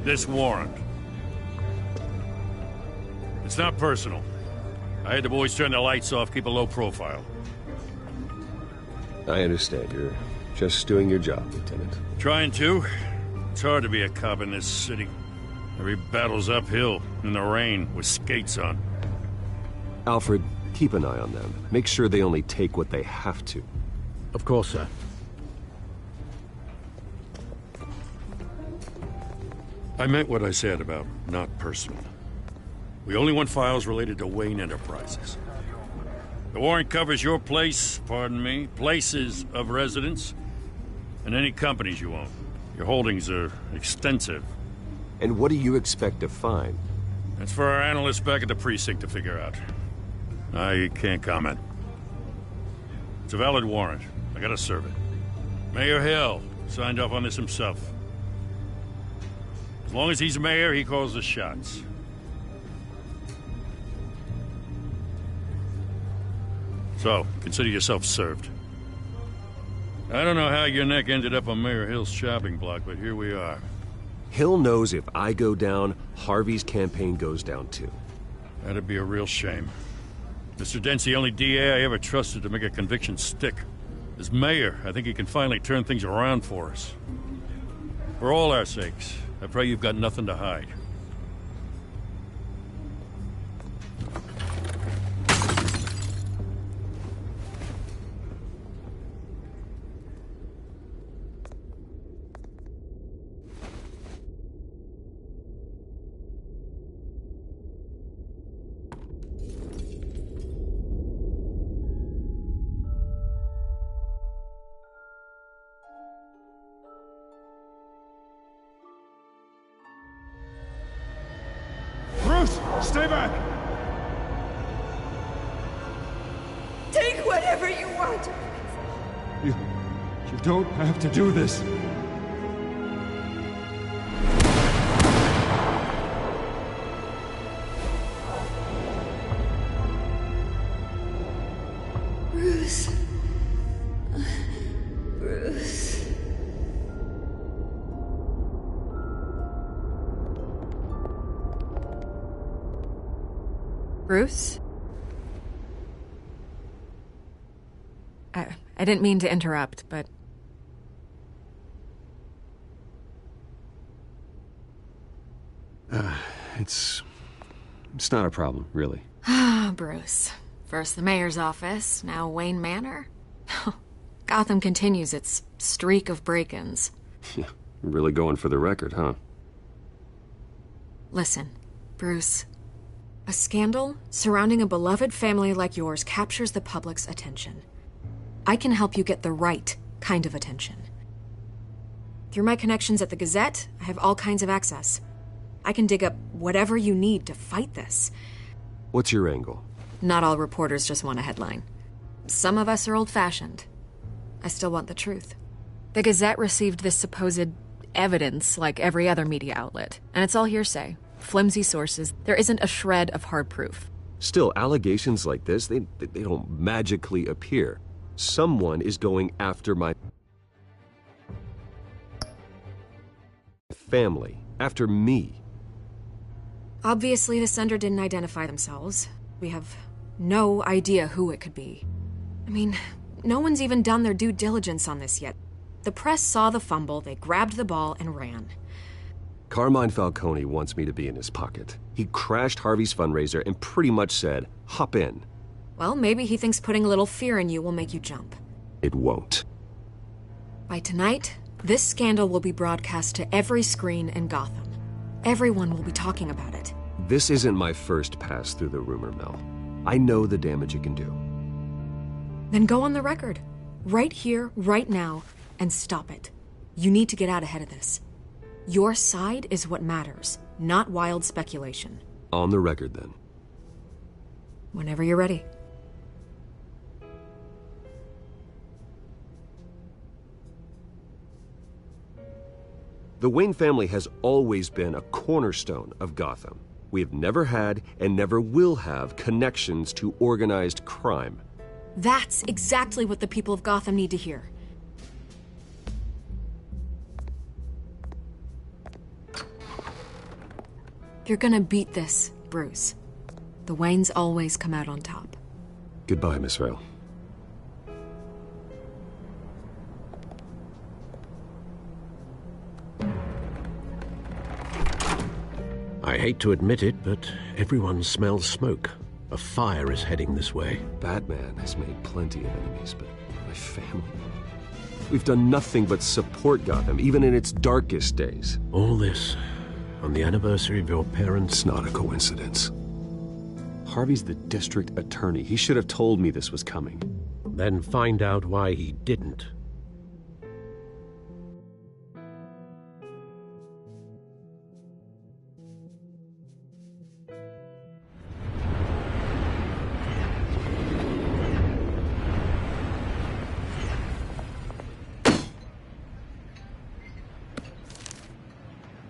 Speaker 5: This warrant. It's not personal. I had the boys turn the lights off, keep a low profile.
Speaker 9: I understand. You're just doing your job, Lieutenant.
Speaker 5: Trying to. It's hard to be a cop in this city. Every battle's uphill, in the rain, with skates on.
Speaker 9: Alfred, keep an eye on them. Make sure they only take what they have to.
Speaker 7: Of course, sir.
Speaker 5: I meant what I said about not personal. We only want files related to Wayne Enterprises. The warrant covers your place, pardon me, places of residence, and any companies you own. Your holdings are extensive.
Speaker 9: And what do you expect to find?
Speaker 5: That's for our analysts back at the precinct to figure out. I can't comment. It's a valid warrant. I gotta serve it. Mayor Hill signed off on this himself. As long as he's mayor, he calls the shots. So, consider yourself served. I don't know how your neck ended up on Mayor Hill's shopping block, but here we are.
Speaker 9: Hill knows if I go down, Harvey's campaign goes down too.
Speaker 5: That'd be a real shame. Mr. Dent's the only DA I ever trusted to make a conviction stick. As mayor, I think he can finally turn things around for us. For all our sakes, I pray you've got nothing to hide.
Speaker 11: What?
Speaker 3: You don't have to do this.
Speaker 11: Bruce. Bruce.
Speaker 12: Bruce? I didn't mean to interrupt, but...
Speaker 9: It's not a problem, really.
Speaker 12: Ah, Bruce. First the mayor's office, now Wayne Manor. Gotham continues its streak of break-ins.
Speaker 9: Yeah, really going for the record, huh?
Speaker 12: Listen, Bruce. A scandal surrounding a beloved family like yours captures the public's attention. I can help you get the right kind of attention. Through my connections at the Gazette, I have all kinds of access. I can dig up whatever you need to fight this.
Speaker 9: What's your angle?
Speaker 12: Not all reporters just want a headline. Some of us are old-fashioned. I still want the truth. The Gazette received this supposed evidence like every other media outlet, and it's all hearsay. Flimsy sources. There isn't a shred of hard proof.
Speaker 9: Still, allegations like this, they don't magically appear. Someone is going after my family, after me.
Speaker 12: Obviously, the sender didn't identify themselves. We have no idea who it could be. I mean, no one's even done their due diligence on this yet. The press saw the fumble, they grabbed the ball and ran.
Speaker 9: Carmine Falcone wants me to be in his pocket. He crashed Harvey's fundraiser and pretty much said, hop in.
Speaker 12: Well, maybe he thinks putting a little fear in you will make you jump.
Speaker 9: It won't.
Speaker 12: By tonight, this scandal will be broadcast to every screen in Gotham. Everyone will be talking about it.
Speaker 9: This isn't my first pass through the rumor mill. I know the damage it can do.
Speaker 12: Then go on the record. Right here, right now, and stop it. You need to get out ahead of this. Your side is what matters, not wild speculation.
Speaker 9: On the record, then.
Speaker 12: Whenever you're ready.
Speaker 9: The Wayne family has always been a cornerstone of Gotham. We have never had and never will have connections to organized crime.
Speaker 12: That's exactly what the people of Gotham need to hear. You're gonna beat this, Bruce. The Waynes always come out on top.
Speaker 9: Goodbye, Miss Vale.
Speaker 7: I hate to admit it, but everyone smells smoke. A fire is heading this way.
Speaker 9: Batman has made plenty of enemies, but my family... We've done nothing but support Gotham, even in its darkest days.
Speaker 7: All this on the anniversary of your parents'...
Speaker 9: It's not a coincidence. Harvey's the district attorney. He should have told me this was coming.
Speaker 7: Then find out why he didn't.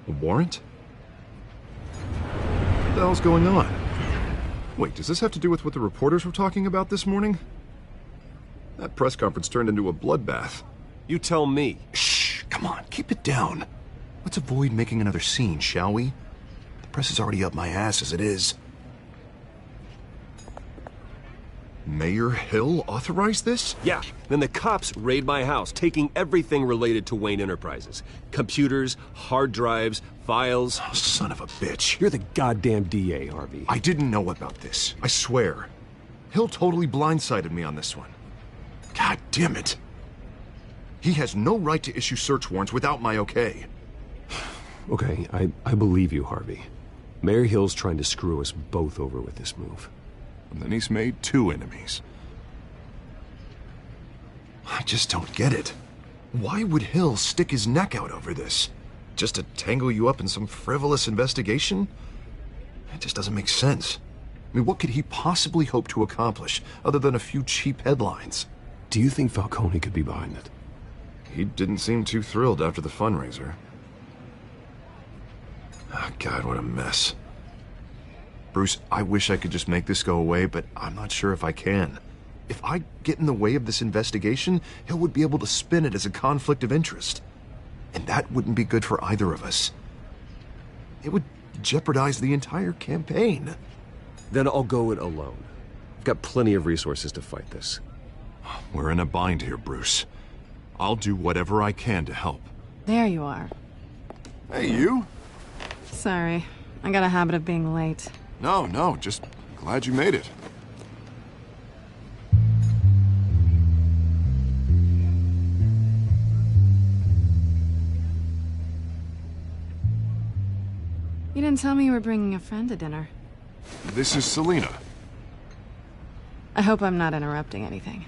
Speaker 8: A warrant? What the hell's going on? Wait, does this have to do with what the reporters were talking about this morning? That press conference turned into a bloodbath.
Speaker 9: You tell me.
Speaker 8: Shh, come on, keep it down. Let's avoid making another scene, shall we? The press is already up my ass as it is. Mayor Hill authorized this?
Speaker 9: Yeah, then the cops raid my house, taking everything related to Wayne Enterprises. Computers, hard drives, files.
Speaker 8: Oh, son of a bitch.
Speaker 9: You're the goddamn DA, Harvey.
Speaker 8: I didn't know about this. I swear. Hill totally blindsided me on this one. God damn it. He has no right to issue search warrants without my okay.
Speaker 9: Okay, I believe you, Harvey. Mayor Hill's trying to screw us both over with this move.
Speaker 8: And then he's made 2 enemies. I just don't get it. Why would Hill stick his neck out over this? Just to tangle you up in some frivolous investigation? It just doesn't make sense. I mean, what could he possibly hope to accomplish other than a few cheap headlines?
Speaker 9: Do you think Falcone could be behind it?
Speaker 8: He didn't seem too thrilled after the fundraiser. Oh, God, what a mess. Bruce, I wish I could just make this go away, but I'm not sure if I can. If I get in the way of this investigation, Hill would be able to spin it as a conflict of interest. And that wouldn't be good for either of us. It would jeopardize the entire campaign.
Speaker 9: Then I'll go it alone. I've got plenty of resources to fight this.
Speaker 8: We're in a bind here, Bruce. I'll do whatever I can to help.
Speaker 1: There you are.
Speaker 8: Hey, you?
Speaker 1: Sorry. I got a habit of being late.
Speaker 8: No, just glad you made it.
Speaker 1: You didn't tell me you were bringing a friend to dinner.
Speaker 8: This is Selina.
Speaker 1: I hope I'm not interrupting anything.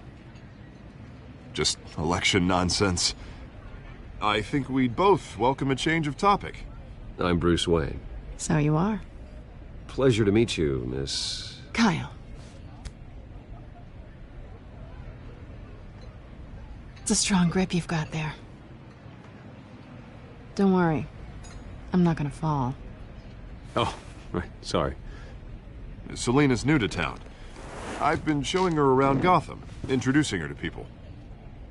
Speaker 8: Just election nonsense. I think we'd both welcome a change of topic.
Speaker 9: I'm Bruce Wayne.
Speaker 1: So you are.
Speaker 9: Pleasure to meet you, Miss...
Speaker 1: Kyle. It's a strong grip you've got there. Don't worry. I'm not gonna fall.
Speaker 9: Oh, right. Sorry.
Speaker 8: Selina's new to town. I've been showing her around Gotham, introducing her to people.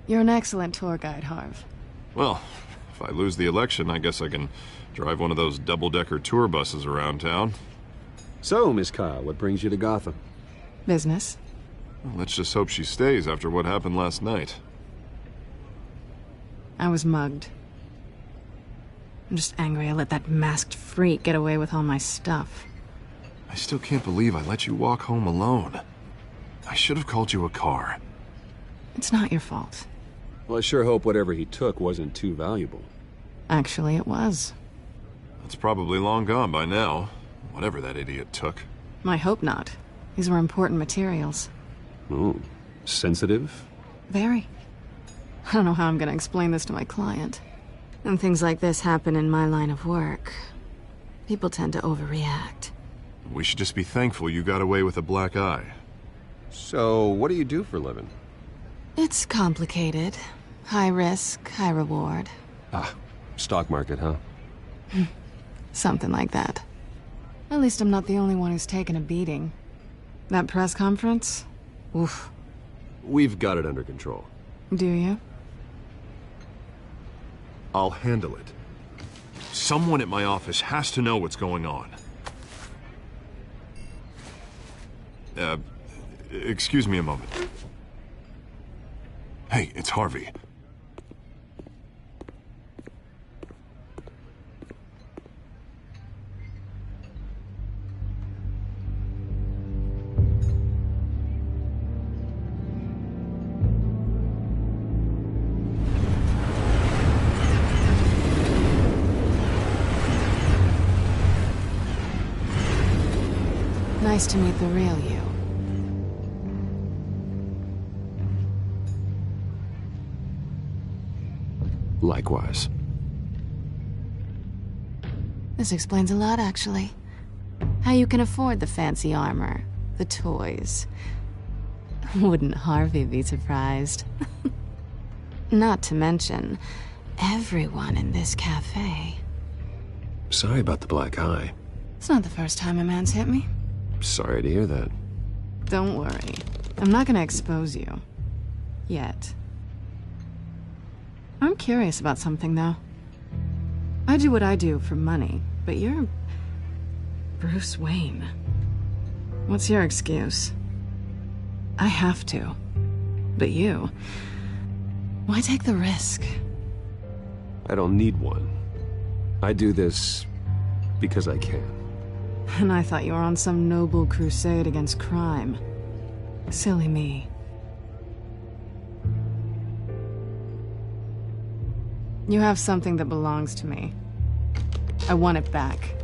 Speaker 1: You're an excellent tour guide, Harv.
Speaker 8: Well, if I lose the election, I guess I can drive one of those double-decker tour buses around town.
Speaker 9: So, Miss Kyle, what brings you to Gotham?
Speaker 1: Business.
Speaker 8: Well, let's just hope she stays after what happened last night.
Speaker 1: I was mugged. I'm just angry I let that masked freak get away with all my stuff.
Speaker 8: I still can't believe I let you walk home alone. I should have called you a car.
Speaker 1: It's not your fault.
Speaker 9: Well, I sure hope whatever he took wasn't too valuable.
Speaker 1: Actually, it was.
Speaker 8: It's probably long gone by now, whatever that idiot took.
Speaker 1: I hope not. These were important materials.
Speaker 9: Ooh, sensitive?
Speaker 1: Very. I don't know how I'm gonna explain this to my client. When things like this happen in my line of work, people tend to overreact.
Speaker 8: We should just be thankful you got away with a black eye.
Speaker 9: So, what do you do for a living?
Speaker 1: It's complicated. High risk, high reward.
Speaker 9: Ah, stock market, huh?
Speaker 1: Something like that. At least I'm not the only one who's taken a beating. That press conference? Oof.
Speaker 9: We've got it under control.
Speaker 1: Do you?
Speaker 8: I'll handle it. Someone at my office has to know what's going on. Excuse me a moment. Hey, it's Harvey.
Speaker 1: Nice to meet the real you.
Speaker 9: Likewise.
Speaker 1: This explains a lot, actually. How you can afford the fancy armor, the toys. Wouldn't Harvey be surprised? Not to mention, everyone in this cafe.
Speaker 9: Sorry about the black eye.
Speaker 1: It's not the first time a man's hit me.
Speaker 9: Sorry to hear that.
Speaker 1: Don't worry. I'm not gonna expose you. Yet. I'm curious about something, though. I do what I do for money, but you're... Bruce Wayne. What's your excuse? I have to. But you... Why take the risk?
Speaker 9: I don't need one. I do this because I can.
Speaker 1: And I thought you were on some noble crusade against crime. Silly me. You have something that belongs to me. I want it back.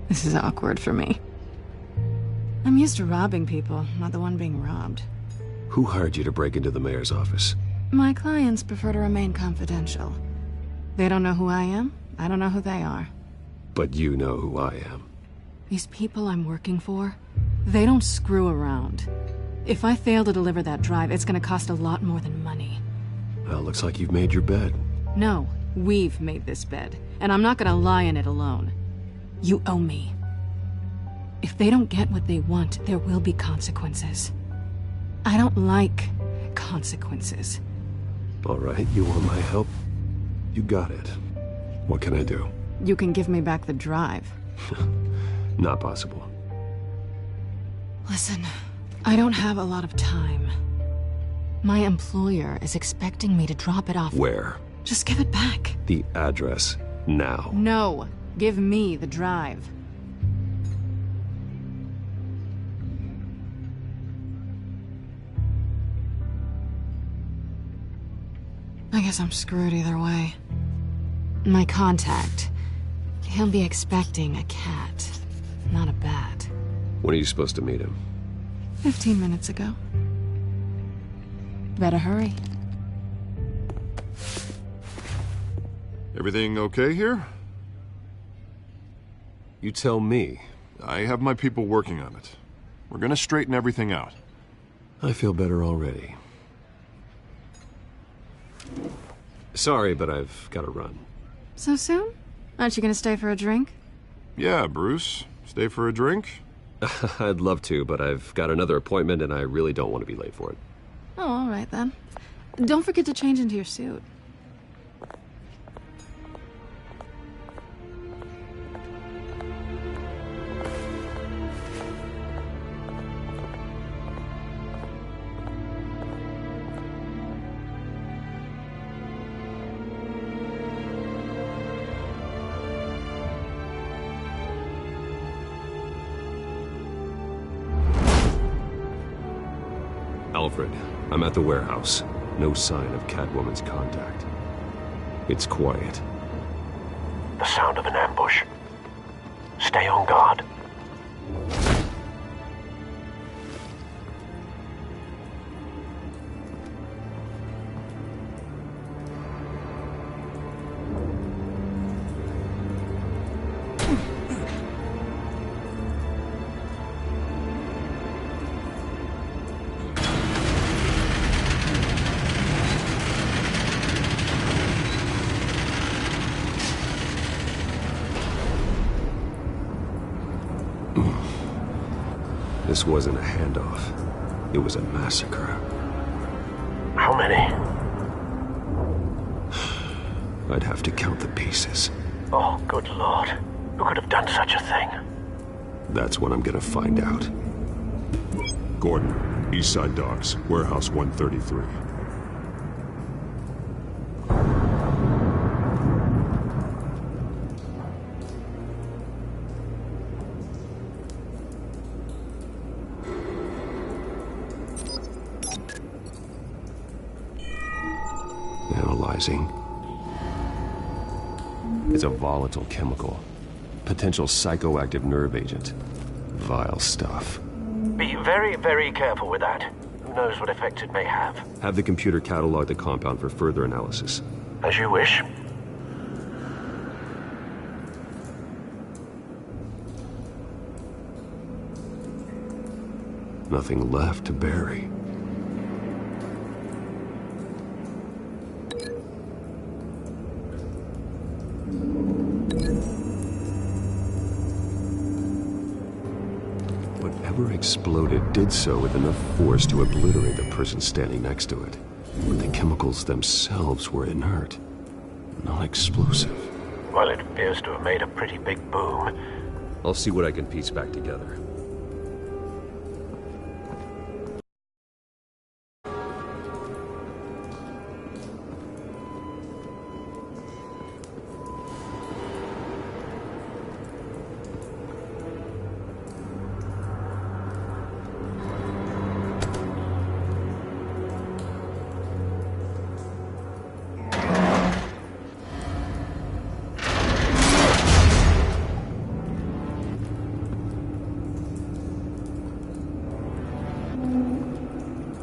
Speaker 1: This is awkward for me. I'm used to robbing people, not the one being robbed.
Speaker 9: Who hired you to break into the mayor's office?
Speaker 1: My clients prefer to remain confidential. They don't know who I am, I don't know who they are.
Speaker 9: But you know who I am.
Speaker 1: These people I'm working for, they don't screw around. If I fail to deliver that drive, it's gonna cost a lot more than money.
Speaker 9: Well, looks like you've made your bed.
Speaker 1: No, we've made this bed, and I'm not gonna lie in it alone. You owe me. If they don't get what they want, there will be consequences. I don't like consequences.
Speaker 9: All right, you want my help? You got it. What can I do?
Speaker 1: You can give me back the drive.
Speaker 9: Not possible.
Speaker 1: Listen, I don't have a lot of time. My employer is expecting me to drop it off.
Speaker 9: Where?
Speaker 1: Just give it back.
Speaker 9: The address, now.
Speaker 1: No, give me the drive. I guess I'm screwed either way. My contact, he'll be expecting a cat, not a bat.
Speaker 9: When are you supposed to meet him?
Speaker 1: 15 minutes ago. Better hurry.
Speaker 6: Everything okay here?
Speaker 9: You tell me.
Speaker 6: I have my people working on it. We're gonna straighten everything out.
Speaker 9: I feel better already. Sorry, but I've got to run.
Speaker 1: So soon? Aren't you gonna stay for a drink?
Speaker 6: Yeah, Bruce. Stay for a drink?
Speaker 9: I'd love to, but I've got another appointment and I really don't want to be late for it.
Speaker 1: Oh, all right then. Don't forget to change into your suit.
Speaker 9: Alfred, I'm at the warehouse. No sign of Catwoman's contact. It's quiet.
Speaker 7: The sound of an ambush. Stay on guard.
Speaker 9: This wasn't a handoff. It was a massacre.
Speaker 7: How many?
Speaker 9: I'd have to count the pieces.
Speaker 7: Oh, good Lord. Who could have done such a thing?
Speaker 9: That's what I'm gonna find out.
Speaker 4: Gordon, Eastside Docks, Warehouse 133.
Speaker 9: Analyzing. It's a volatile chemical. Potential psychoactive nerve agent. Vile stuff.
Speaker 7: Be very, very careful with that. Who knows what effects it may have.
Speaker 9: Have the computer catalog the compound for further analysis.
Speaker 7: As you wish.
Speaker 9: Nothing left to bury. Whatever exploded did so with enough force to obliterate the person standing next to it. But the chemicals themselves were inert, not explosive.
Speaker 7: Well, it appears to have made a pretty big boom.
Speaker 9: I'll see what I can piece back together.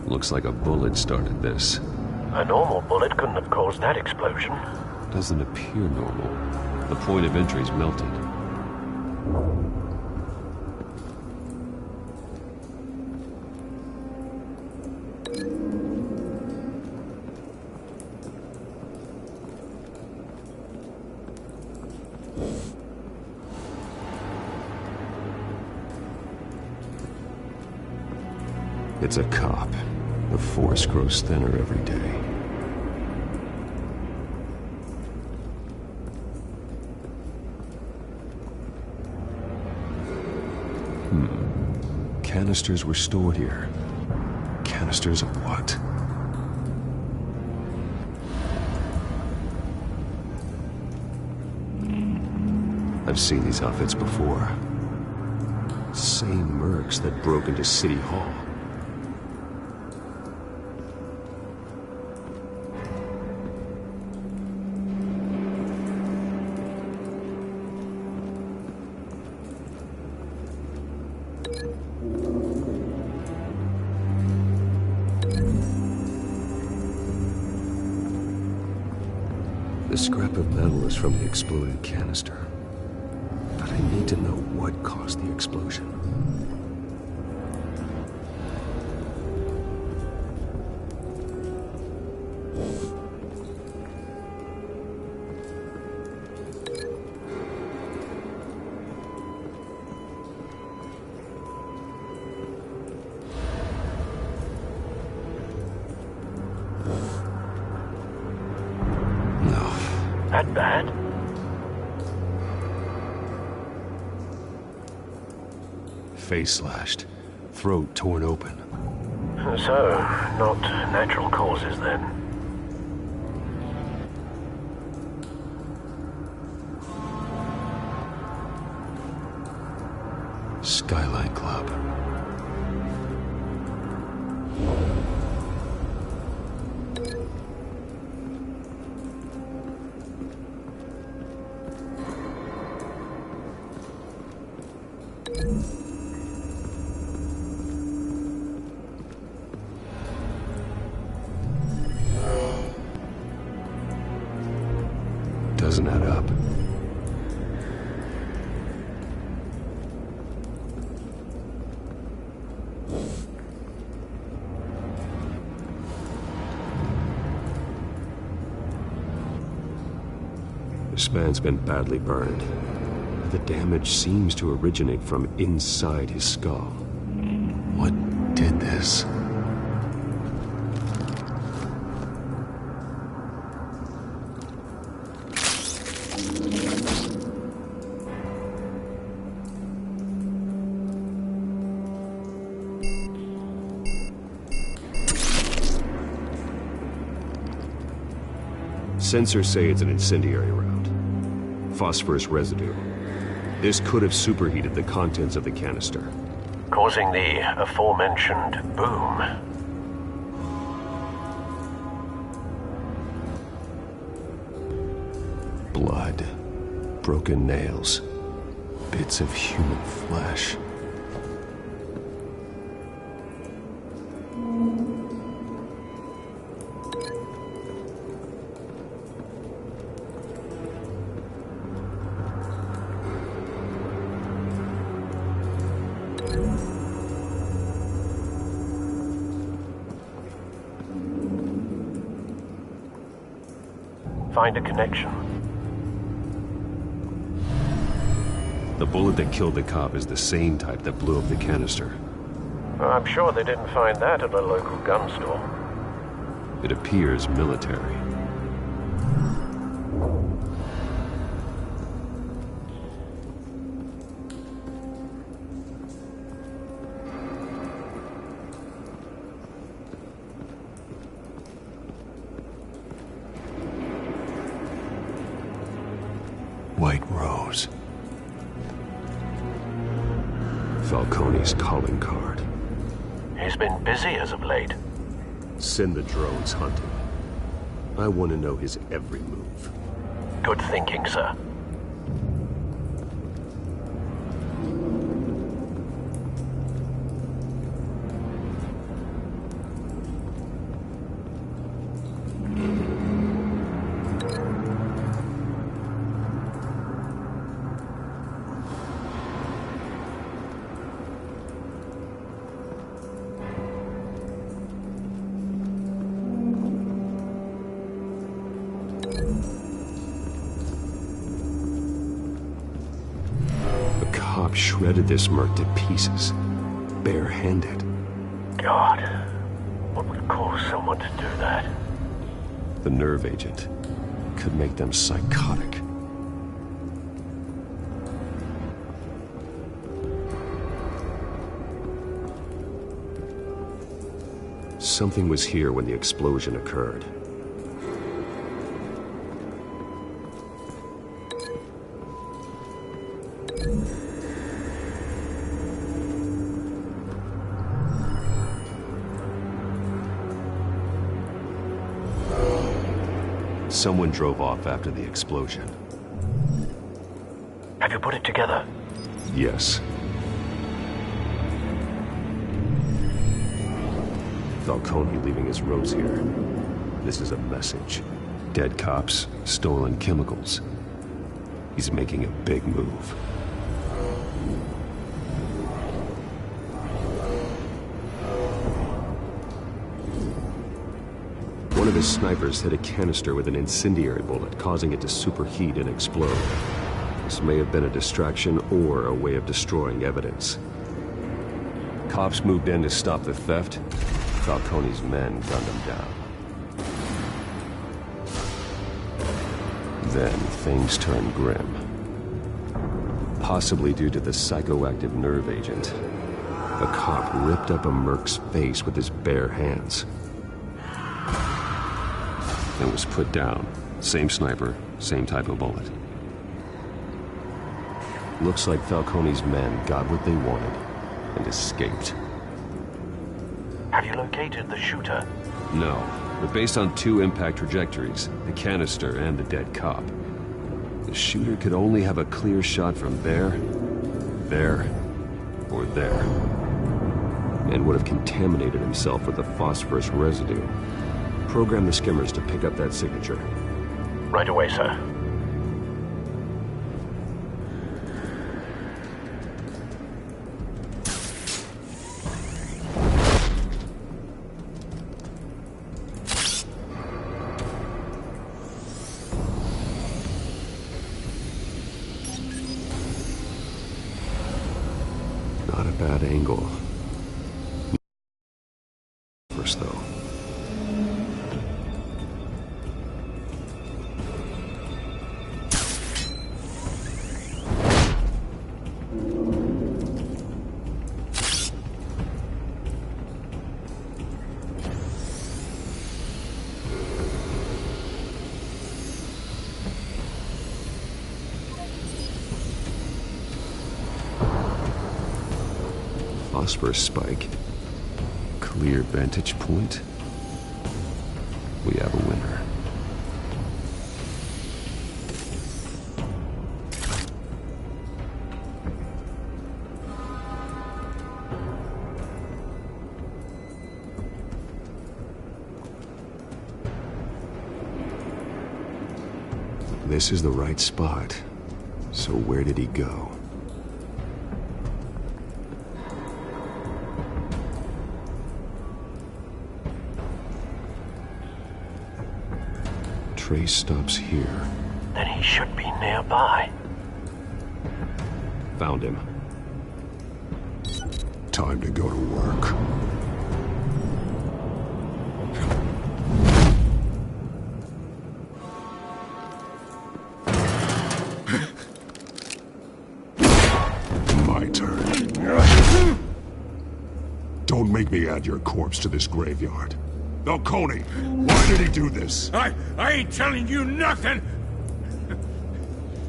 Speaker 9: Looks like a bullet started this.
Speaker 7: A normal bullet couldn't have caused that explosion.
Speaker 9: Doesn't appear normal. The point of entry's melted. gets a cop, the force grows thinner every day. Canisters were stored here. Canisters of what? I've seen these outfits before. Same mercs that broke into City Hall. The scrap of metal is from the exploded canister. But I need to know what caused the explosion.
Speaker 7: That bad?
Speaker 9: Face slashed, throat torn open.
Speaker 7: So, not natural causes then.
Speaker 9: Skyline Club. Doesn't add up. This man's been badly burned. The damage seems to originate from inside his skull. What did this? Sensors say it's an incendiary round. Phosphorus residue. This could have superheated the contents of the canister,
Speaker 7: Causing the aforementioned boom.
Speaker 9: Blood, broken nails, bits of human flesh.
Speaker 7: Find a connection.
Speaker 9: The bullet that killed the cop is the same type that blew up the canister.
Speaker 7: I'm sure they didn't find that at a local gun store.
Speaker 9: It appears military. White Rose. Falcone's calling card.
Speaker 7: He's been busy as of late.
Speaker 9: Send the drones hunting. I want to know his every move.
Speaker 7: Good thinking, sir.
Speaker 9: Shredded this merc to pieces, barehanded.
Speaker 20: God. What would cause someone to do that?
Speaker 9: The nerve agent could make them psychotic. Something was here when the explosion occurred. Someone drove off after the explosion.
Speaker 20: Have you put it together?
Speaker 9: Yes. Falcone leaving his rose here. This is a message. Dead cops, stolen chemicals. He's making a big move. One of his snipers hit a canister with an incendiary bullet, causing it to superheat and explode. This may have been a distraction or a way of destroying evidence. Cops moved in to stop the theft. Falcone's men gunned him down. Then things turned grim. Possibly due to the psychoactive nerve agent. A cop ripped up a merc's face with his bare hands. Then was put down. Same sniper, same type of bullet. Looks like Falcone's men got what they wanted and escaped.
Speaker 20: Have you located the shooter?
Speaker 9: No, but based on two impact trajectories, the canister and the dead cop, the shooter could only have a clear shot from there, or there, and would have contaminated himself with the phosphorus residue. Program the skimmers to pick up that signature.
Speaker 20: Right away, sir.
Speaker 9: Not a bad angle. First, though. Phosphorus spike. Clear vantage point. We have a winner. This is the right spot. So where did he go? Trace stops here.
Speaker 20: Then he should be nearby.
Speaker 9: Found him.
Speaker 4: Time to go to work. My turn. Don't make me add your corpse to this graveyard. Falcone, why did he do this?
Speaker 5: I ain't telling you nothing!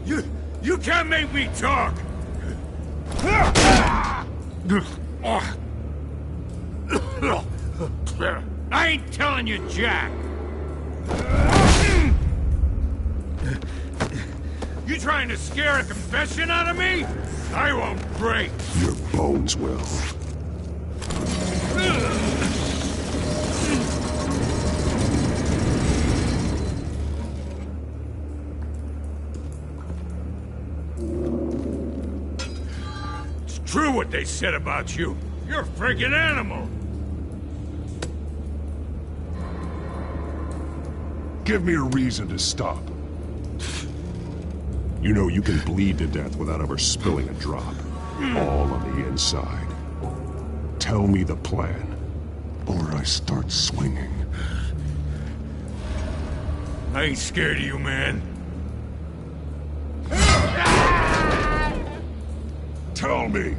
Speaker 5: You can't make me talk! I ain't telling you, Jack! You trying to scare a confession out of me? I won't break!
Speaker 4: Your bones will.
Speaker 5: True what they said about you. You're a friggin' animal.
Speaker 4: Give me a reason to stop. You know you can bleed to death without ever spilling a drop. All on the inside. Tell me the plan. or I start swinging.
Speaker 3: I ain't scared of you, man.
Speaker 4: Tell me!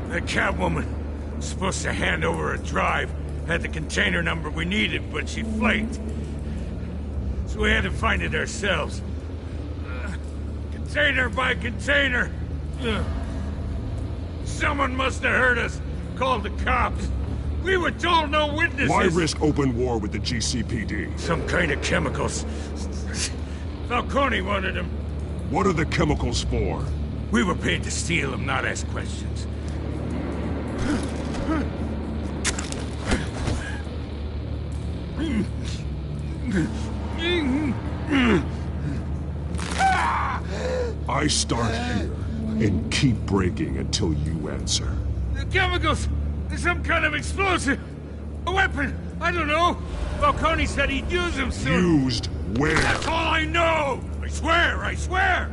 Speaker 3: That Catwoman was supposed to hand over a drive, had the container number we needed, but she flaked. So we had to find it ourselves. Container by container. Someone must have heard us, called the cops. We were told no witnesses.
Speaker 4: Why risk open war with the GCPD?
Speaker 3: Some kind of chemicals. Falcone wanted them.
Speaker 4: What are the chemicals for?
Speaker 3: We were paid to steal them, not ask questions.
Speaker 4: I start here and keep breaking until you answer.
Speaker 3: The chemicals! Some kind of explosive! A weapon! I don't know! Falcone said he'd use them soon!
Speaker 4: Used where?
Speaker 3: That's all I know! I swear! I swear!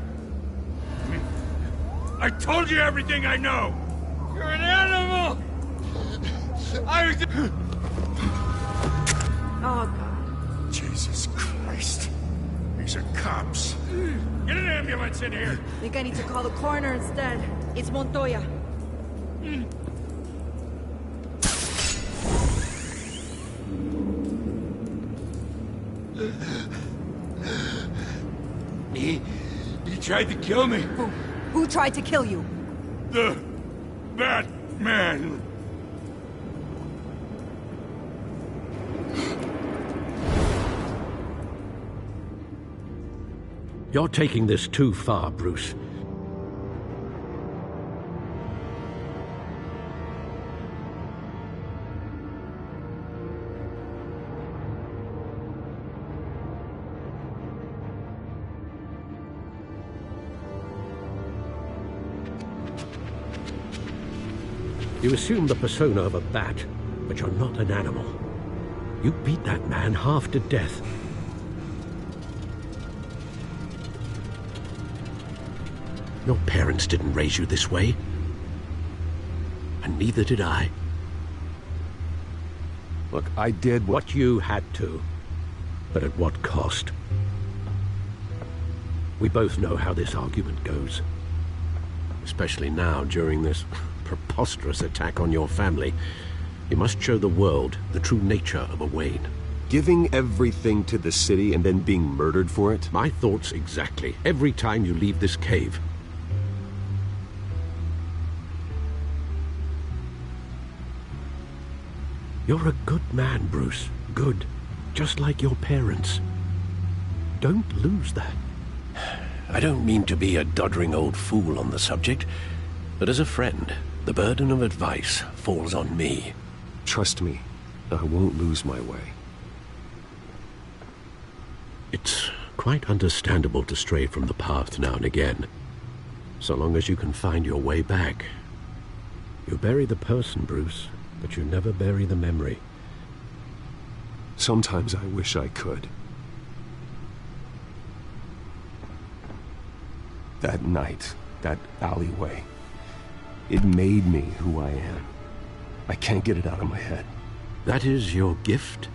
Speaker 3: I told you everything I know! You're an animal!
Speaker 10: Oh, God.
Speaker 4: Jesus Christ. These are cops.
Speaker 3: Get an ambulance in here!
Speaker 11: I think I need to call the coroner instead. It's Montoya.
Speaker 3: He tried to kill me.
Speaker 19: Who tried to kill you?
Speaker 3: The Batman.
Speaker 7: You're taking this too far, Bruce. You assume the persona of a bat, but you're not an animal. You beat that man half to death. Your parents didn't raise you this way. And neither did I.
Speaker 9: Look, I did
Speaker 7: what you had to. But at what cost? We both know how this argument goes. Especially now, during this preposterous attack on your family. You must show the world the true nature of a Wayne.
Speaker 9: Giving everything to the city and then being murdered for it?
Speaker 7: My thoughts exactly. Every time you leave this cave. You're a good man, Bruce. Good. Just like your parents. Don't lose that.
Speaker 21: I don't mean to be a doddering old fool on the subject, but as a friend, the burden of advice falls on me.
Speaker 9: Trust me, I won't lose my way.
Speaker 7: It's quite understandable to stray from the path now and again, so long as you can find your way back. You bury the person, Bruce, but you never bury the memory.
Speaker 9: Sometimes I wish I could. That night, that alleyway, it made me who I am. I can't get it out of my head.
Speaker 7: That is your gift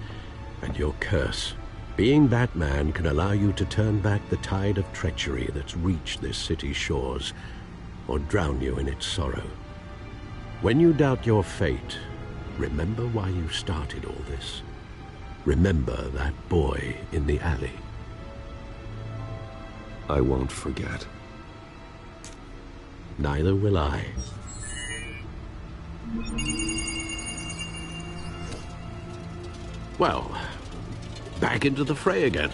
Speaker 7: and your curse. Being Batman can allow you to turn back the tide of treachery that's reached this city's shores, or drown you in its sorrow. When you doubt your fate, remember why you started all this. Remember that boy in the alley.
Speaker 9: I won't forget.
Speaker 7: Neither will I. Well, back into the fray again.